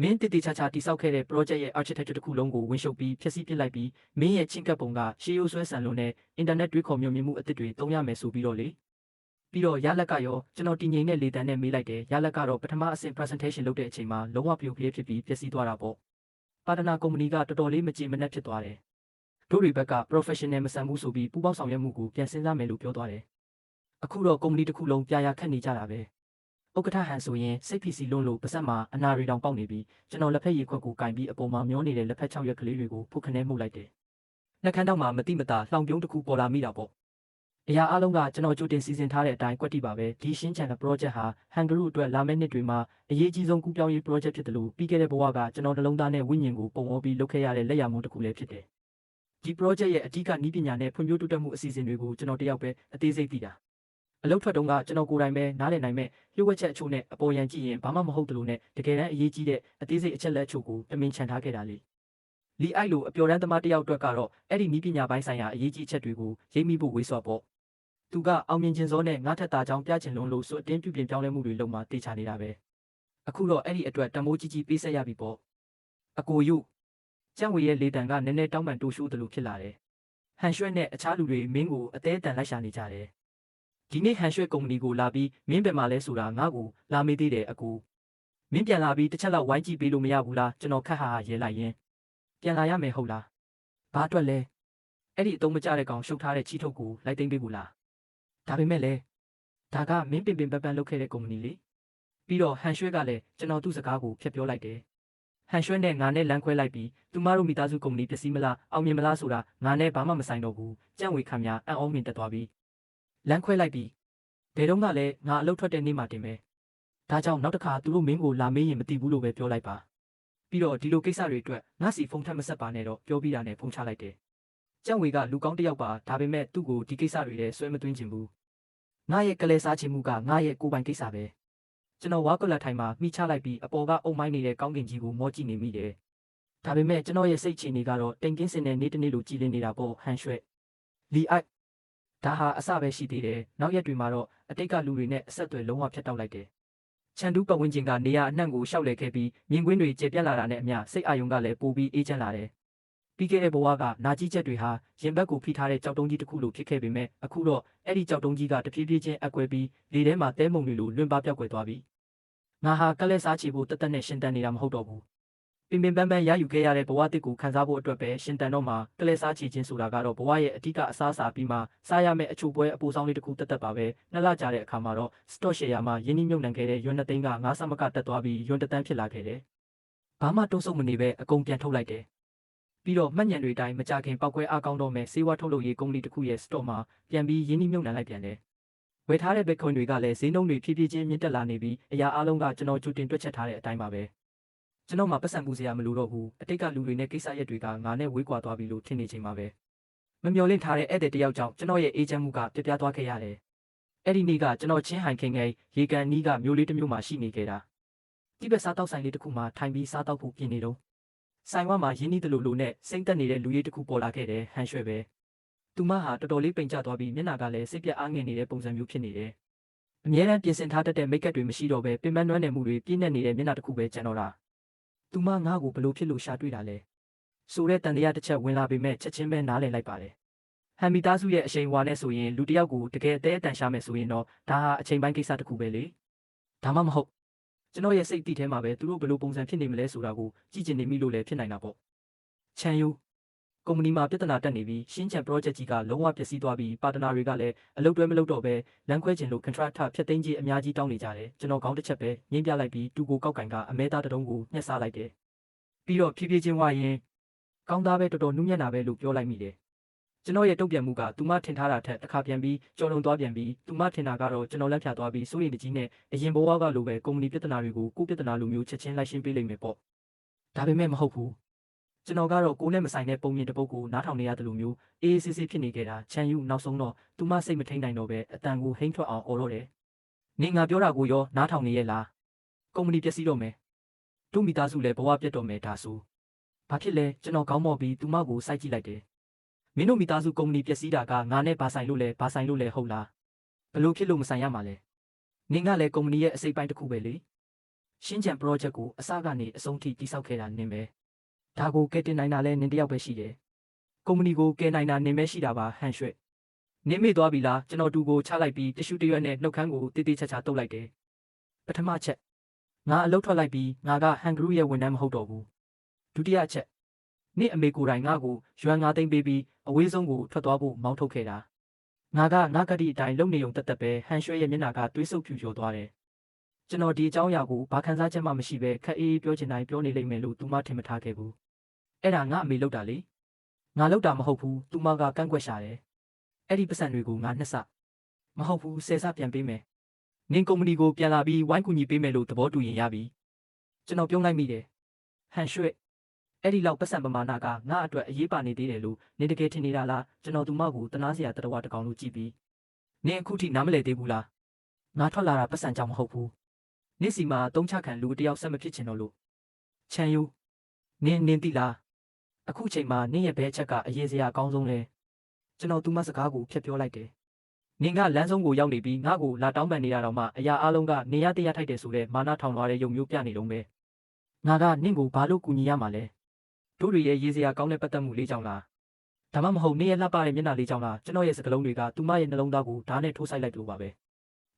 ာမင်းတိတိချာချာတိစောက်ခဲ့တဲ့ project ရဲ့ architecture တစ်ခုလုံးကိုဝင်ရှုပ်ပြီးဖျက်ဆီးပစ်လိုက်ပြီးမင်းရဲ့ချင်းကပ်ပုံကရှေးရိုးဆွဲဆန်လုံးနဲ့ internet တွေးခေါ်မြင်မှုအသစ်တွေသုံးရမယ်ဆိုပြီးတော့လေပြီးတော့ရလက်ကရောကျွန်တော်တည်ငြိမ်တဲ့လေတံနဲ့မေးလိုက်တယ်ရလက်ကတော့ပထမအဆင့် presentation လုပ်တဲ့အချိန်မှာလုံးဝပြိုပြဲဖြစ်ပြီးပျက်စီးသွားတာပေါ့ပါတနာကုမ္ပဏီကတော်တော်လေးမကြည်မနှက်ဖြစ်သွားတယ်တို့တွေဘက်က professional မဆန်ဘူးဆိုပြီးပူးပေါင်းဆောင်ရွက်မှုကိုပြန်စဉ်းစားမယ်လို့ပြောသွားတယ်အခုတော့ကုမ္ပဏီတစ်ခုလုံးပြရာခတ်နေကြတာပဲဥက္ကဋ္ဌဟန်ဆိုရင်စိတ်ဖိစီးလွန်းလို့ပါဇက်မှာအနာရီတောင်ပေါက်နေပြီးကျွန်တော်လက်ဖက်ရည်ခွက်ကိုကင်ပြီးအပေါ်မှာမျောနေတဲ့လက်ဖက်6ရက်ကလေးတွေကိုဖုတ်ခနဲမှုတ်လိုက်တယ်နှက်ခမ်းတော့မှမတိမတာလှောင်ပြုံးတစ်ခုပေါ်လာမိတာပေါ့အရာအလုံးကကျွန်တော်ကြိုတင်စီစဉ်ထားတဲ့အတိုင်းကွက်တိပါပဲဒီရှင်းချန်တဲ့ project ဟာဟန်ဂရုအတွက်လာမယ့်နှစ်တွေမှာအရေးကြီးဆုံးကူးပြောင်းရေး project ဖြစ်တယ်လို့ပြီးခဲ့တဲ့ဘဝကကျွန်တော်နှလုံးသားနဲ့ဝိညာဉ်ကိုပုံဖော်ပြီးလုပ်ခဲ့ရတဲ့လက်ရမုန်းတစ်ခုလည်းဖြစ်တယ်ဒီ project ရဲ့အဓိကနည်းပညာနဲ့ဖွံ့ဖြိုးတိုးတက်မှုအစီအစဉ်တွေကိုကျွန်တော်တယောက်ပဲအသေးစိတ်သိတာအလုပ်ထွက်တုန်းကကျွန်တော်ကိုယ်တိုင်ပဲနားလည်နိုင်မဲ့လျှို့ဝှက်ချက်အချို့နဲ့အပေါ်ယံကြည့်ရင်ဘာမှမဟုတ်တယ်လို့နဲ့တကယ်တမ်းအရေးကြီးတဲ့အသေးစိတ်အချက်လက်အချို့ကိုတမင်ချန်ထားခဲ့တာလေလီအိုက်လိုအပျော်တမ်းသမားတယောက်အတွက်ကတော့အဲ့ဒီနည်းပညာပိုင်းဆိုင်ရာအရေးကြီးအချက်တွေကိုရိပ်မိဖို့ဝေးစော်ပေါ့သူကအောင်မြင်ခြင်းစောနဲ့ငါထက်တာကြောင့်ပြချင်လုံးလို့ဆိုအတင်းပြုပြင်ပြောင်းလဲမှုတွေလုပ်မှတေချာနေတာပဲအခုတော့အဲ့ဒီအတွက်တမိုးကြီးကြီးပေးဆက်ရပြီပေါ့အကိုယုကျန့်ဝေရဲ့လေတံကနည်းနည်းတောင်းပန်တိုးရှိုးတယ်လို့ဖြစ်လာတယ်ဟန်ရွှဲနဲ့အခြားလူတွေမင်းကိုအသေးအတန်လိုက်ရှာနေကြတယ်ဒီနေ့ဟန်ရွှဲကုမ္ပဏီကိုလာပြီးမင်းဘယ်မှာလဲဆိုတာငါ့ကိုလာမေးသေးတယ်အကိုမင်းပြန်လာပြီးတစ်ချက်လောက်ဝိုင်းကြည့်ပေးလို့မရဘူးလားကျွန်တော်ခက်ဟာရဲလိုက်ရင်ပြန်လာရမယ်ဟုတ်လားဘာအတွက်လဲအဲ့ဒီအတုံးမကျတဲ့ကောင်ရှုပ်ထားတဲ့ချီထုတ်ကိုလိုက်သိမ်းပေးဘူးလားဒါပေမဲ့လည်းဒါကမင်းပင်ပန်းလုပ်ခဲ့တဲ့ကုမ္ပဏီလေပြီးတော့ဟန်ရွှဲကလည်းကျွန်တော်သူ့စကားကိုဖျက်ပြောလိုက်တယ်ဟန်ရွှဲနဲ့ငါနဲ့လမ်းခွဲလိုက်ပြီးသူမတို့မိသားစုကုမ္ပဏီပျက်စီးမလားအောင်မြင်မလားဆိုတာငါနဲ့ဘာမှမဆိုင်တော့ဘူးကြံ့ဝေခံများအံ့ဩမြင်တက်သွားပြီးလမ်းခွဲလိုက်ပြီးဘယ်တော့မှလည်းငါအလုပ်ထွက်တဲ့နေ့မှတင်ပဲဒါကြောင့်နောက်တစ်ခါသူတို့မင်းကိုလာမေးရင်မသိဘူးလို့ပဲပြောလိုက်ပါပြီးတော့ဒီလိုကိစ္စတွေအတွက်ငါစီဖုန်းထပ်မဆက်ပါနဲ့တော့ပြောပြီးတာနဲ့ဖုန်းချလိုက်တယ်ကြံ့ဝေကလူကောင်းတစ်ယောက်ပါဒါပေမဲ့သူ့ကိုဒီကိစ္စတွေထဲဆွဲမသွင်းချင်ဘူးငါရဲ့ကလေးစားချင်မှုကငါရဲ့ကိုယ်ပိုင်ကိစ္စပဲကျွန်တော်ဝါကလတ်ထိုင်မှာမိချလိုက်ပြီးအပေါ်ကအုံမိုင်းနေတဲ့ကောင်းကင်ကြီးကိုမောကြည့်နေမိတယ်ဒါပေမဲ့ကျွန်တော်ရဲ့စိတ်ချနေကတော့တိမ်ကင်းစင်တဲ့နေ့တစ်နေ့လိုကြည်လင်နေတာပေါ့ဟန်ရွှဲလီအိုက်ဒါဟာအစပဲရှိသေးတယ်နောက်ရက်တွေမှာတော့အတိတ်ကလူတွေနဲ့အဆက်အသွယ်လုံးဝဖြတ်တောက်လိုက်တယ်ချန်တူးပတ်ဝန်းကျင်ကနေရာအနှံ့ကိုရှောက်လည်ခဲ့ပြီးမြင်ကွင်းတွေကျေပြတ်လာတာနဲ့အမျှစိတ်အာရုံကလည်းပိုပြီးအေးချမ်းလာတယ်ပြီးခဲ့တဲ့ဘဝကနာကြီးချက်တွေဟာရင်ဘတ်ကိုဖိထားတဲ့ကြောက်တုံးကြီးတစ်ခုလိုဖြစ်ခဲ့ပေမဲ့အခုတော့အဲ့ဒီကြောက်တုံးကြီးကတဖြည်းဖြည်းချင်းအကွဲပြီးလေထဲမှာတဲမုံတွေလိုလွင့်ပါပြောက်ကွယ်သွားပြီငါဟာကလဲစားချီဖို့တက်တက်နဲ့ရှင်တန်နေတာမဟုတ်တော့ဘူး ပင်ပန်းပန်းရယူခဲ့ရတဲ့ဘဝတစ်ကိုခံစားဖို့အတွက်ပဲရှင်တန်တော့မှာကလဲစားချီခြင်းဆိုတာကတော့ဘဝရဲ့အဓိကအစားအစာပြီးမှစားရမယ့်အချို့ပွဲအပူဆောင်လေးတစ်ခုတက်ပါပဲနှစ်လကြာတဲ့အခါမှာတော့ stock share မှာရင်းနှီးမြှုပ်နှံခဲ့တဲ့ရွှေ2သိန်းက9ဆမကတက်သွားပြီးရွှေ1တန်းဖြစ်လာခဲ့တယ်။ဘာမှတုံ့ဆုတ်မနေပဲအကုန်ပြန်ထုတ်လိုက်တယ်။ပြီးတော့မှတ်ဉာဏ်တွေတိုင်းမကြခင်ပောက်ကွဲအားကောင်းတော့မဲ့စေဝါထုတ်လုပ်ရေးကုမ္ပဏီတစ်ခုရဲ့ stock မှာပြန်ပြီးရင်းနှီးမြှုပ်နှံလိုက်ပြန်တယ်။ဝယ်ထားတဲ့ Bitcoin တွေကလည်းဈေးနှုန်းတွေဖြည်းဖြည်းချင်းမြင့်တက်လာနေပြီးအရာအလုံးကကျွန်တော်ကြိုတင်တွက်ချက်ထားတဲ့အတိုင်းပါပဲ။ကျွန်တော်မှပတ်စံမှုစရာမလိုတော့ဘူးအတိတ်ကလူတွေနဲ့ကိစ္စရက်တွေကငါနဲ့ဝေးကွာသွားပြီလို့ထင်နေချိန်မှာပဲမမျှော်လင့်ထားတဲ့ဧည့်သည်တယောက်ကြောင့်ကျွန်တော်ရဲ့အေဂျင့်မှုကပြပြသွားခဲ့ရတယ်အဲ့ဒီနေ့ကကျွန်တော်ချင်းဟိုင်ခင်ငယ်ရေကန်နီးကမျိုးလေးတစ်မျိုးမှရှိနေခဲ့တာတိဘက်စားတောက်ဆိုင်လေးတစ်ခုမှထိုင်ပြီးစားတောက်ဖို့ပြင်နေတော့ဆိုင်ဝါမှာရင်းနှီးတလူနဲ့စိမ့်တက်နေတဲ့လူကြီးတစ်ခုပေါ်လာခဲ့တယ်ဟန်ရွှဲပဲသူမဟာတော်တော်လေးပိန်ကျသွားပြီးမျက်နှာကလည်းစိတ်ပြတ်အားငယ်နေတဲ့ပုံစံမျိုးဖြစ်နေတယ်အမြဲတမ်းပြင်ဆင်ထားတတ်တဲ့မိတ်ကပ်တွေမရှိတော့ပဲပင်ပန်းနွမ်းနယ်မှုတွေပြည့်နေနေတဲ့မျက်နှာတစ်ခုပဲကျန်တော့တာသူမငါ့ကိုဘလို့ဖြစ်လို့ရှာတွေ့တာလဲဆိုတဲ့တန်တရားတစ်ချက်ဝင်လာပေမဲ့ချက်ချင်းပဲနားလည်လိုက်ပါတယ်ဟန်မီသားစုရဲ့အချိန်ဝါနဲ့ဆိုရင်လူတစ်ယောက်ကိုတကယ်အသေးအတန်ရှာမယ်ဆိုရင်တော့ဒါဟာအချိန်ပိုင်းကိစ္စတစ်ခုပဲလေဒါမှမဟုတ်ကျွန်တော်ရဲ့စိတ်တိထဲမှာပဲသူတို့ဘလို့ပုံစံဖြစ်နေမလဲဆိုတာကိုကြည့်ကျင်နေမိလို့လည်းဖြစ်နိုင်တာပေါ့ချန်ယူကုမ္ပဏီမှာပြဿနာတက်နေပြီးရှင်းချန် project ကြီးကလုံးဝပျက်စီးသွားပြီးပါတနာတွေကလည်းအလုပ်တွဲမလုပ်တော့ပဲလမ်းခွဲခြင်းလို့ contract ဖြတ်သိမ်းကြီးအများကြီးတောင်းနေကြတယ်ကျွန်တော်ကောင်းတစ်ချက်ပဲငင်းပြလိုက်ပြီးတူကိုကောက်ကင်ကအမဲသားတတုံးကိုညှက်စားလိုက်တယ်ပြီးတော့ဖြည်းဖြည်းချင်းဝါရင်ကောင်းသားပဲတော်တော်နုညံ့တာပဲလို့ပြောလိုက်မိတယ်ကျွန်တော်ရဲ့တုံ့ပြန်မှုကသူမထင်ထားတာထက်တစ်ခါပြန်ပြီးကြော်လွန်သွားပြန်ပြီးသူမထင်တာကတော့ကျွန်တော်လက်ဖြာသွားပြီးစိုးရိမ်တကြီးနဲ့အရင်ဘဝကလိုပဲကုမ္ပဏီပြဿနာတွေကိုကိုပြဿနာလိုမျိုးချက်ချင်းလိုက်ရှင်းပေးလိမ့်မယ်ပေါ့ဒါပေမဲ့မဟုတ်ဘူးကျွန်တော်ကတော့ကိုနဲ့မဆိုင်တဲ့ပုံမြင်တစ်ပုဒ်ကိုနားထောင်နေရတယ်လို့မျိုးအေးအေးဆေးဆေးဖြစ်နေခဲ့တာချန်ယူနောက်ဆုံးတော့သူမစိတ်မထိန်နိုင်တော့ပဲအတန်ကိုဟိမ့်ထွက်အောင်អော်တော့တယ်နေငါပြောတာကိုရောနားထောင်နေရဲ့လားကုမ္ပဏီပျက်စီးတော့မယ်တို့မိသားစုလည်းဘဝပြတ်တော့မယ်ဒါဆိုဘာဖြစ်လဲကျွန်တော်ကောင်းမော့ပြီးသူမကိုစိုက်ကြည့်လိုက်တယ်မင်းတို့မိသားစုကုမ္ပဏီပျက်စီးတာကငါနဲ့ဘာဆိုင်လို့လဲဘာဆိုင်လို့လဲဟုတ်လားဘလို့ဖြစ်လို့မဆိုင်ရမှာလဲနင်ကလည်းကုမ္ပဏီရဲ့အစိပ်ပိုင်းတစ်ခုပဲလေရှင်းချန် project ကိုအစကနေအဆုံးထိတည်ဆောက်ခဲ့တာနင်ပဲဒါကိုကဲတင်နိုင်တာလဲနင်တယောက်ပဲရှိတယ်ကုမ္ပဏီကိုကဲနိုင်တာနင်ပဲရှိတာပါဟန်ရွှဲ့နင်မေ့သွားပြီလားကျွန်တော်တူကိုချလိုက်ပြီးတ िश ူတရွက်နဲ့နှုတ်ခမ်းကိုတေးသေးချာချာတုပ်လိုက်တယ်ပထမချက်ငါအလုပ်ထွက်လိုက်ပြီးငါကဟန်ဂရုရဲ့ဝန်ထမ်းမဟုတ်တော့ဘူးဒုတိယချက်နေ့အမေကိုယ်တိုင်ငါ့ကိုရွှမ်း9သိန်းပေးပြီးအဝေးဆုံးကိုထွက်သွားဖို့မောင်းထုတ်ခဲ့တာငါကငါကတိအတိုင်းလုံနေုံတက်ပဲဟန်ရွှဲရဲ့မျက်နှာကတွေးဆုပ်ဖြူကျော်သွားတယ်ကျွန်တော်ဒီအကြောင်းအရာကိုဘာခံစားချက်မှမရှိပဲခက်အေးပြောချင်တိုင်းပြောနေလိမ့်မယ်လို့သူမထင်မထားခဲ့ဘူးအဲ့ဒါငါအမေလုပ်တာလေငါလုပ်တာမဟုတ်ဘူးသူမကကန့်ကွက်ရှာတယ်အဲ့ဒီပတ်စံတွေကိုငါနှစ်ဆမဟုတ်ဘူး10ဆပြန်ပေးမယ်နင်ကုမ္ပဏီကိုပြန်လာပြီးဝိုင်းကူညီပေးမယ်လို့သဘောတူရင်ရပြီကျွန်တော်ပြုံးလိုက်မိတယ်ဟန်ရွှဲ့အဲ့ဒီလောက်ပတ်စံပမာဏကငါအတွက်အရေးပါနေသေးတယ်လို့နင်တကယ်ထင်နေတာလားကျွန်တော်သူမကိုတနာစရာတတဝါတကောင်လို့ကြည့်ပြီးနင်အခုထိနားမလည်သေးဘူးလားငါထွက်လာတာပတ်စံကြောင့်မဟုတ်ဘူးနင့်စီမှာတုံးချခံလူတယောက်ဆက်မဖြစ်ချင်တော့လို့ချန်ယူနင်သိလားအခုချိန်မှာနင့်ရဲ့ဘဲချက်ကအရေးစရာအကောင်းဆုံးလဲကျွန်တော်သူမစကားကိုဖျက်ပြောလိုက်တယ်နင်ကလမ်းဆုံးကိုရောက်နေပြီးငါ့ကိုလာတောင်းပန်နေတာတော့မှအရာအလုံးကနေရတရားထိုက်တယ်ဆိုတဲ့မာနထောင်သွားတဲ့ယုံမျိုးပြနေတော့ပဲငါကနင့်ကိုဘာလို့ကူညီရမှာလဲတို့တွေရဲ့ရေးစရာကောင်းတဲ့ပတ်သက်မှုလေးကြောင့်လားဒါမှမဟုတ်နင့်ရဲ့လှပတဲ့မျက်နှာလေးကြောင့်လားကျွန်တော်ရဲ့စကားလုံးတွေကသူမရဲ့နှလုံးသားကိုဓာတ်နဲ့ထိုးဆိုင်လိုက်လို့ပါပဲ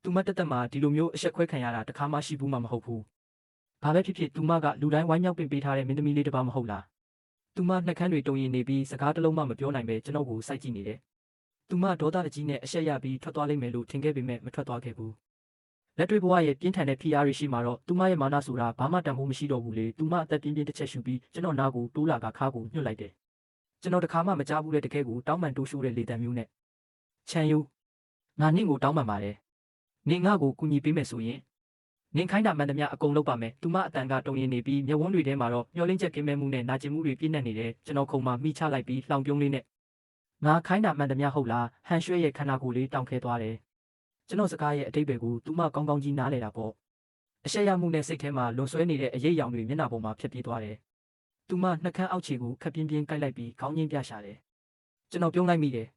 သူမတက်တက်မှာဒီလိုမျိုးအဆက်ခွဲခံရတာတခါမှရှိဘူးမှမဟုတ်ဘူးဘာပဲဖြစ်ဖြစ်သူမကလူတိုင်းဝိုင်းမြောက်ပင်ပေးထားတဲ့မင်းသမီးလေးတစ်ပါးမဟုတ်လားသူမနှက်ခမ်းတွေတုံရင်နေပြီးစကားတစ်လုံးမှမပြောနိုင်ပဲကျွန်တော်ကိုစိုက်ကြည့်နေတယ်သူမဒေါသတကြီးနဲ့အဆက်ရပြီးထွက်သွားလိမ့်မယ်လို့ထင်ခဲ့ပေမဲ့မထွက်သွားခဲ့ဘူးလက်တွေ့ဘဝရဲ့ပြင်းထန်တဲ့ဖိအားတွေရှိမှာတော့သူမရဲ့မာနဆိုတာဘာမှတန်ဖိုးမရှိတော့ဘူးလေသူမအသက်ပြင်းပြင်းတစ်ချက်ရှူပြီးကျွန်တော်နားကိုတိုးလာကခါကိုညှို့လိုက်တယ်ကျွန်တော်တခါမှမကြားဘူးတဲ့တကယ်ကိုတောင်းပန်တိုးရှိုးတဲ့လေတံမျိုးနဲ့ချန်ယူငါနင့်ကိုတောင်းပန်ပါတယ်နင်ငါ့ကိုကူညီပေးမယ်ဆိုရင်နင်ခိုင်းတာမှန်သမျှအကုန်လုပ်ပါမယ်သူမအတန်ကတုံရင်နေပြီးမျက်ဝန်းတွေထဲမှာတော့မျောလင်းချက်ကင်းမဲ့မှုနဲ့နာကျင်မှုတွေပြည့်နှက်နေတယ်ကျွန်တော်ခုံမှာမိချလိုက်ပြီးလှောင်ပြုံးလေးနဲ့ငါခိုင်းတာမှန်သမျှဟုတ်လားဟန်ရွှဲရဲ့ခန္ဓာကိုယ်လေးတောင်ခဲသွားတယ်ကျွန်တော်စကားရဲ့အတိတ်တွေကိုသူမကောင်းကောင်းကြီးနားလဲတာပေါ့အဆက်ရမှုနဲ့စိတ်ထဲမှာလွန်ဆွဲနေတဲ့အရေးအယောင်တွေမျက်နှာပေါ်မှာဖြတ်ပြေးသွားတယ်သူမနှက်ခမ်းအောက်ခြေကိုခပ်ပြင်းပြင်းကိုက်လိုက်ပြီးခေါင်းငင်းပြရှာတယ်ကျွန်တော်ပြုံးလိုက်မိတယ်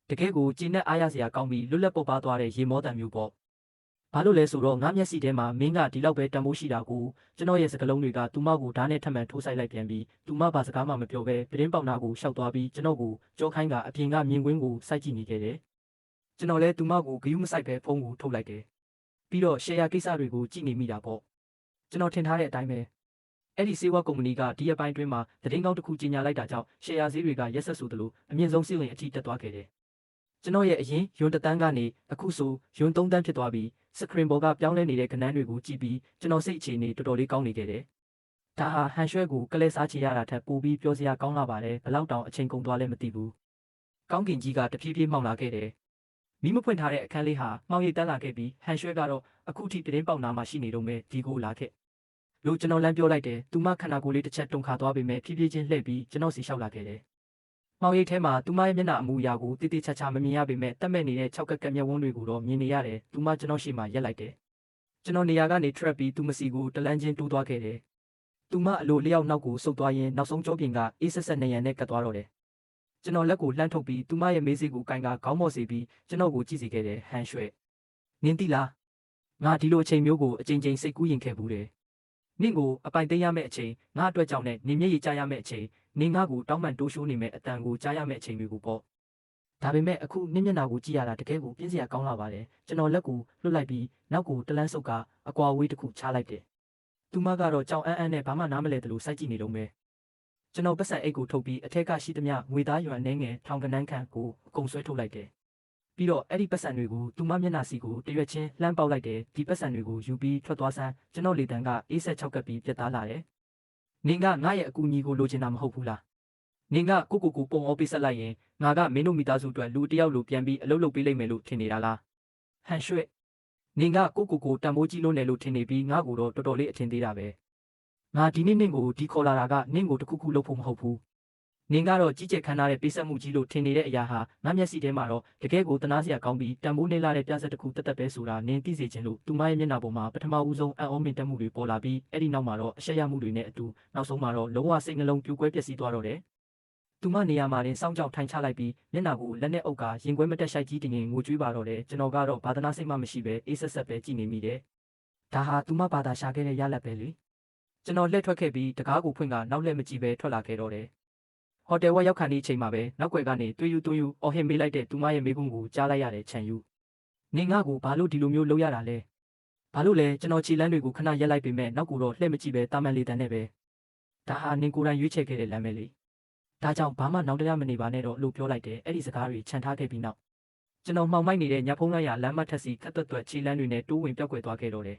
တကယ်ကိုကြည်နဲ့အားရစရာကောင်းပြီးလွတ်လပ်ပုတ်ပါသွားတဲ့ရေမောတံမျိုးပေါ့ဘာလို့လဲဆိုတော့ငါမျက်စိထဲမှာမင်းကဒီလောက်ပဲတန်ဖိုးရှိတာကိုကျွန်တော်ရဲ့စကားလုံးတွေကသူမကိုဓာတ်နဲ့ထပ်မံထိုးဆိုင်လိုက်ပြန်ပြီးသူမဘာစကားမှမပြောဘဲပြင်းပေါက်နာကိုရှောက်သွားပြီးကျွန်တော်ကိုကြောခိုင်းကအပြင်ကမြင်ကွင်းကိုစိုက်ကြည့်နေခဲ့တယ်ကျွန်တော်လည်းသူမကိုဂယုမဆိုင်ပဲဖုန်းကိုထုတ်လိုက်တယ်ပြီးတော့ရှယ်ယာကိစ္စတွေကိုကြည့်နေမိတာပေါ့ကျွန်တော်ထင်ထားတဲ့အတိုင်းပဲ အဲ့ဒီစေဝါကုမ္ပဏီကဒီအပိုင်းတွင်းမှာသတင်းကောင်းတစ်ခုကြီးညာလိုက်တာကြောင့်ရှယ်ယာဈေးတွေကရက်ဆက်ဆိုသလိုအမြင့်ဆုံးစီးဝင်အထိတက်သွားခဲ့တယ်ကျွန်တော်ရဲ့အရင်ယွန်1 တန်းကနေအခုဆိုယွန်3 တန်းဖြစ်သွားပြီးစခရင်ဘော်ကပြောင်းလဲနေတဲ့ကဏ္ဍတွေကိုကြည့်ပြီးကျွန်တော်စိတ်အခြေအနေတော်တော်လေးကောင်းနေခဲ့တယ်ဒါဟာဟန်ရွှဲကိုကလဲစားချရတာထက်ပိုပြီးပြောစရာကောင်းလာပါတယ်ဘယ်လောက်တောင်အချိန်ကုန်သွားလဲမသိဘူးကောင်းကင်ကြီးကတဖြည်းဖြည်းမှောင်လာခဲ့တယ်မီးမဖွင့်ထားတဲ့အခန်းလေးဟာမှောင်ရိပ်တန်းလာခဲ့ပြီးဟန်ရွှဲကတော့အခုထိတရင်ပေါက်နာမှရှိနေတော့မယ်ဒီကိုလာခဲ့လို့ကျွန်တော်လမ်းပြောလိုက်တယ်သူမခန္ဓာကိုယ်လေးတစ်ချက်တုန်ခါသွားပေမဲ့ဖြည်းဖြည်းချင်းလှည့်ပြီးကျွန်တော်စီလျှောက်လာခဲ့တယ်မှောင်ရိပ်ထဲမှာသူမရဲ့မျက်နှာအမူအရာကိုတိတိကျကျမမြင်ရပေမဲ့တက်မဲ့နေတဲ့6ကက်ကက်မျက်ဝန်းတွေကိုတော့မြင်နေရတယ်သူမကျွန်တော်ရှေ့မှာရက်လိုက်တယ်ကျွန်တော်နေရာကနေထွက်ပြီးသူမစီကိုတလန်းချင်းတိုးသွားခဲ့တယ်သူမအလိုလျောက်နောက်ကိုဆုတ်သွားရင်နောက်ဆုံးကြောပြင်ကအေးဆက်ဆက်နေရန်နဲ့ကတ်သွားတော့တယ်ကျွန်တော်လက်ကိုလှမ်းထုတ်ပြီးသူမရဲ့မေးစေးကိုကင်ကခေါင်းမော့စေပြီးကျွန်တော်ကိုကြည့်စီခဲ့တယ်ဟန်ရွှဲနင်းတိလားငါဒီလိုအချိန်မျိုးကိုအချိန်ချင်းစိတ်ကူးရင်ခဲ့ဘူးတယ်နင့်ကိုအပိုင်သိမ်းရမယ့်အချိန်ငါအတွက်ကြောင့်နဲ့နင်မျက်ရည်ကျရမယ့်အချိန်နင်ငါကိုတောင်းပန်တိုးရှိုးနေမယ့်အတန်ကိုကြားရမယ့်အချိန်မျိုးကိုပေါ့ဒါပေမဲ့အခုနင့်မျက်နှာကိုကြည့်ရတာတကယ်ကိုပြင်းစရာကောင်းလာပါတယ်ကျွန်တော်လက်ကိုလွတ်လိုက်ပြီးနောက်ကိုတလန်းဆုပ်ကအကွာဝေးတစ်ခုချလိုက်တယ်သူမကတော့ကြောင်အန်းနဲ့ဘာမှနားမလဲတယ်လို့စိုက်ကြည့်နေတော့မယ်ကျွန်တော်ပတ်စံအိတ်ကိုထုတ်ပြီးအထက်ကရှိသမျှငွေသားရွာနှဲငယ်ထောင်ကနန်းခန့်ကိုအကုန်ဆွဲထုတ်လိုက်တယ်ပြီးတော့အဲ့ဒီပတ်စံတွေကိုသူမမျက်နှာစီကိုတရွက်ချင်းလှမ်းပေါက်လိုက်တယ်ဒီပတ်စံတွေကိုယူပြီးထွက်သွားစမ်းကျွန်တော်လေတံကအေးဆက်6ကပ်ပြီးပြတ်သားလာတယ်နင်ကငါရဲ့အကူအညီကိုလိုချင်တာမဟုတ်ဘူးလားနင်ကကိုပုံအောပေးဆက်လိုက်ရင်ငါကမင်းတို့မိသားစုအတွက်လူတယောက်လိုပြန်ပြီးအလုပ်လုပ်ပေးလိုက်မယ်လို့ထင်နေတာလားဟန်ရွှဲ့နင်ကကိုတန်ဖိုးကြီးလုံးတယ်လို့ထင်နေပြီးငါ့ကိုတော့တော်တော်လေးအထင်သေးတာပဲငါဒီနေ့နင့်ကိုဒီခေါ်လာတာကနင့်ကိုတခုခုလုပ်ဖို့မဟုတ်ဘူးနင်ကတော့ကြီးကျယ်ခမ်းနားတဲ့ပေးဆက်မှုကြီးလို့ထင်နေတဲ့အရာဟာငါမျက်စိထဲမှာတော့တကယ်ကိုတနာစရာကောင်းပြီးတန်ဖိုးနေလာတဲ့ပြဿနာတစ်ခုတက်တက်ပဲဆိုတာနင်သိစေချင်လို့သူမရဲ့မျက်နှာပေါ်မှာပထမဦးဆုံးအံ့ဩမြင့်တက်မှုတွေပေါ်လာပြီးအဲ့ဒီနောက်မှာတော့အရှက်ရမှုတွေနဲ့အတူနောက်ဆုံးမှာတော့လုံးဝစိတ်နှလုံးပြိုကွဲပျက်စီးသွားတော့တယ်သူမနေရာမှာတင်စောင့်ကြောက်ထိုင်ချလိုက်ပြီးမျက်နှာကိုလက်နဲ့အုပ်ကရင်ခွဲမတက်ရှိုက်ကြီးတင်ငိုကြွေးပါတော့တယ်ကျွန်တော်ကတော့ဘာသနာစိတ်မှမရှိပဲအေးဆက်ဆက်ပဲကြည်နေမိတယ်ဒါဟာသူမဘာသာရှာခဲ့တဲ့ရလဒ်ပဲလေကျွန်တော်လှည့်ထွက်ခဲ့ပြီးတကားကိုဖွင့်ကနောက်လှည့်မကြည့်ပဲထွက်လာခဲ့တော့တယ်ဟိုတယ်ဝက်ရောက်ခံနေချိန်မှာပဲနောက်ွယ်ကနေတွေးယူအော်ဟစ်မေးလိုက်တဲ့သူမရဲ့မေးခွန်းကိုကြားလိုက်ရတယ်ခြံယူနင်ငါ့ကိုဘာလို့ဒီလိုမျိုးလုပ်ရတာလဲဘာလို့လဲကျွန်တော်ခြေလမ်းတွေကိုခဏရက်လိုက်ပေမဲ့နောက်ကိုတော့လှည့်မကြည့်ပဲတာမန်လေးတန်းနဲ့ပဲဒါဟာနင်ကိုယ်တိုင်ရွေးချယ်ခဲ့တဲ့လမ်းပဲလေဒါကြောင့်ဘာမှနောက်တရားမနေပါနဲ့တော့လို့ပြောလိုက်တယ်အဲ့ဒီစကားတွေခြံထားခဲ့ပြီးနောက်ကျွန်တော်မှောင်မိုက်နေတဲ့ညဖုံးလိုက်ရလမ်းမထက်စီခက်သွက်သွက်ခြေလမ်းတွေနဲ့တိုးဝင်ပြောက်ကွယ်သွားခဲ့တော့တယ်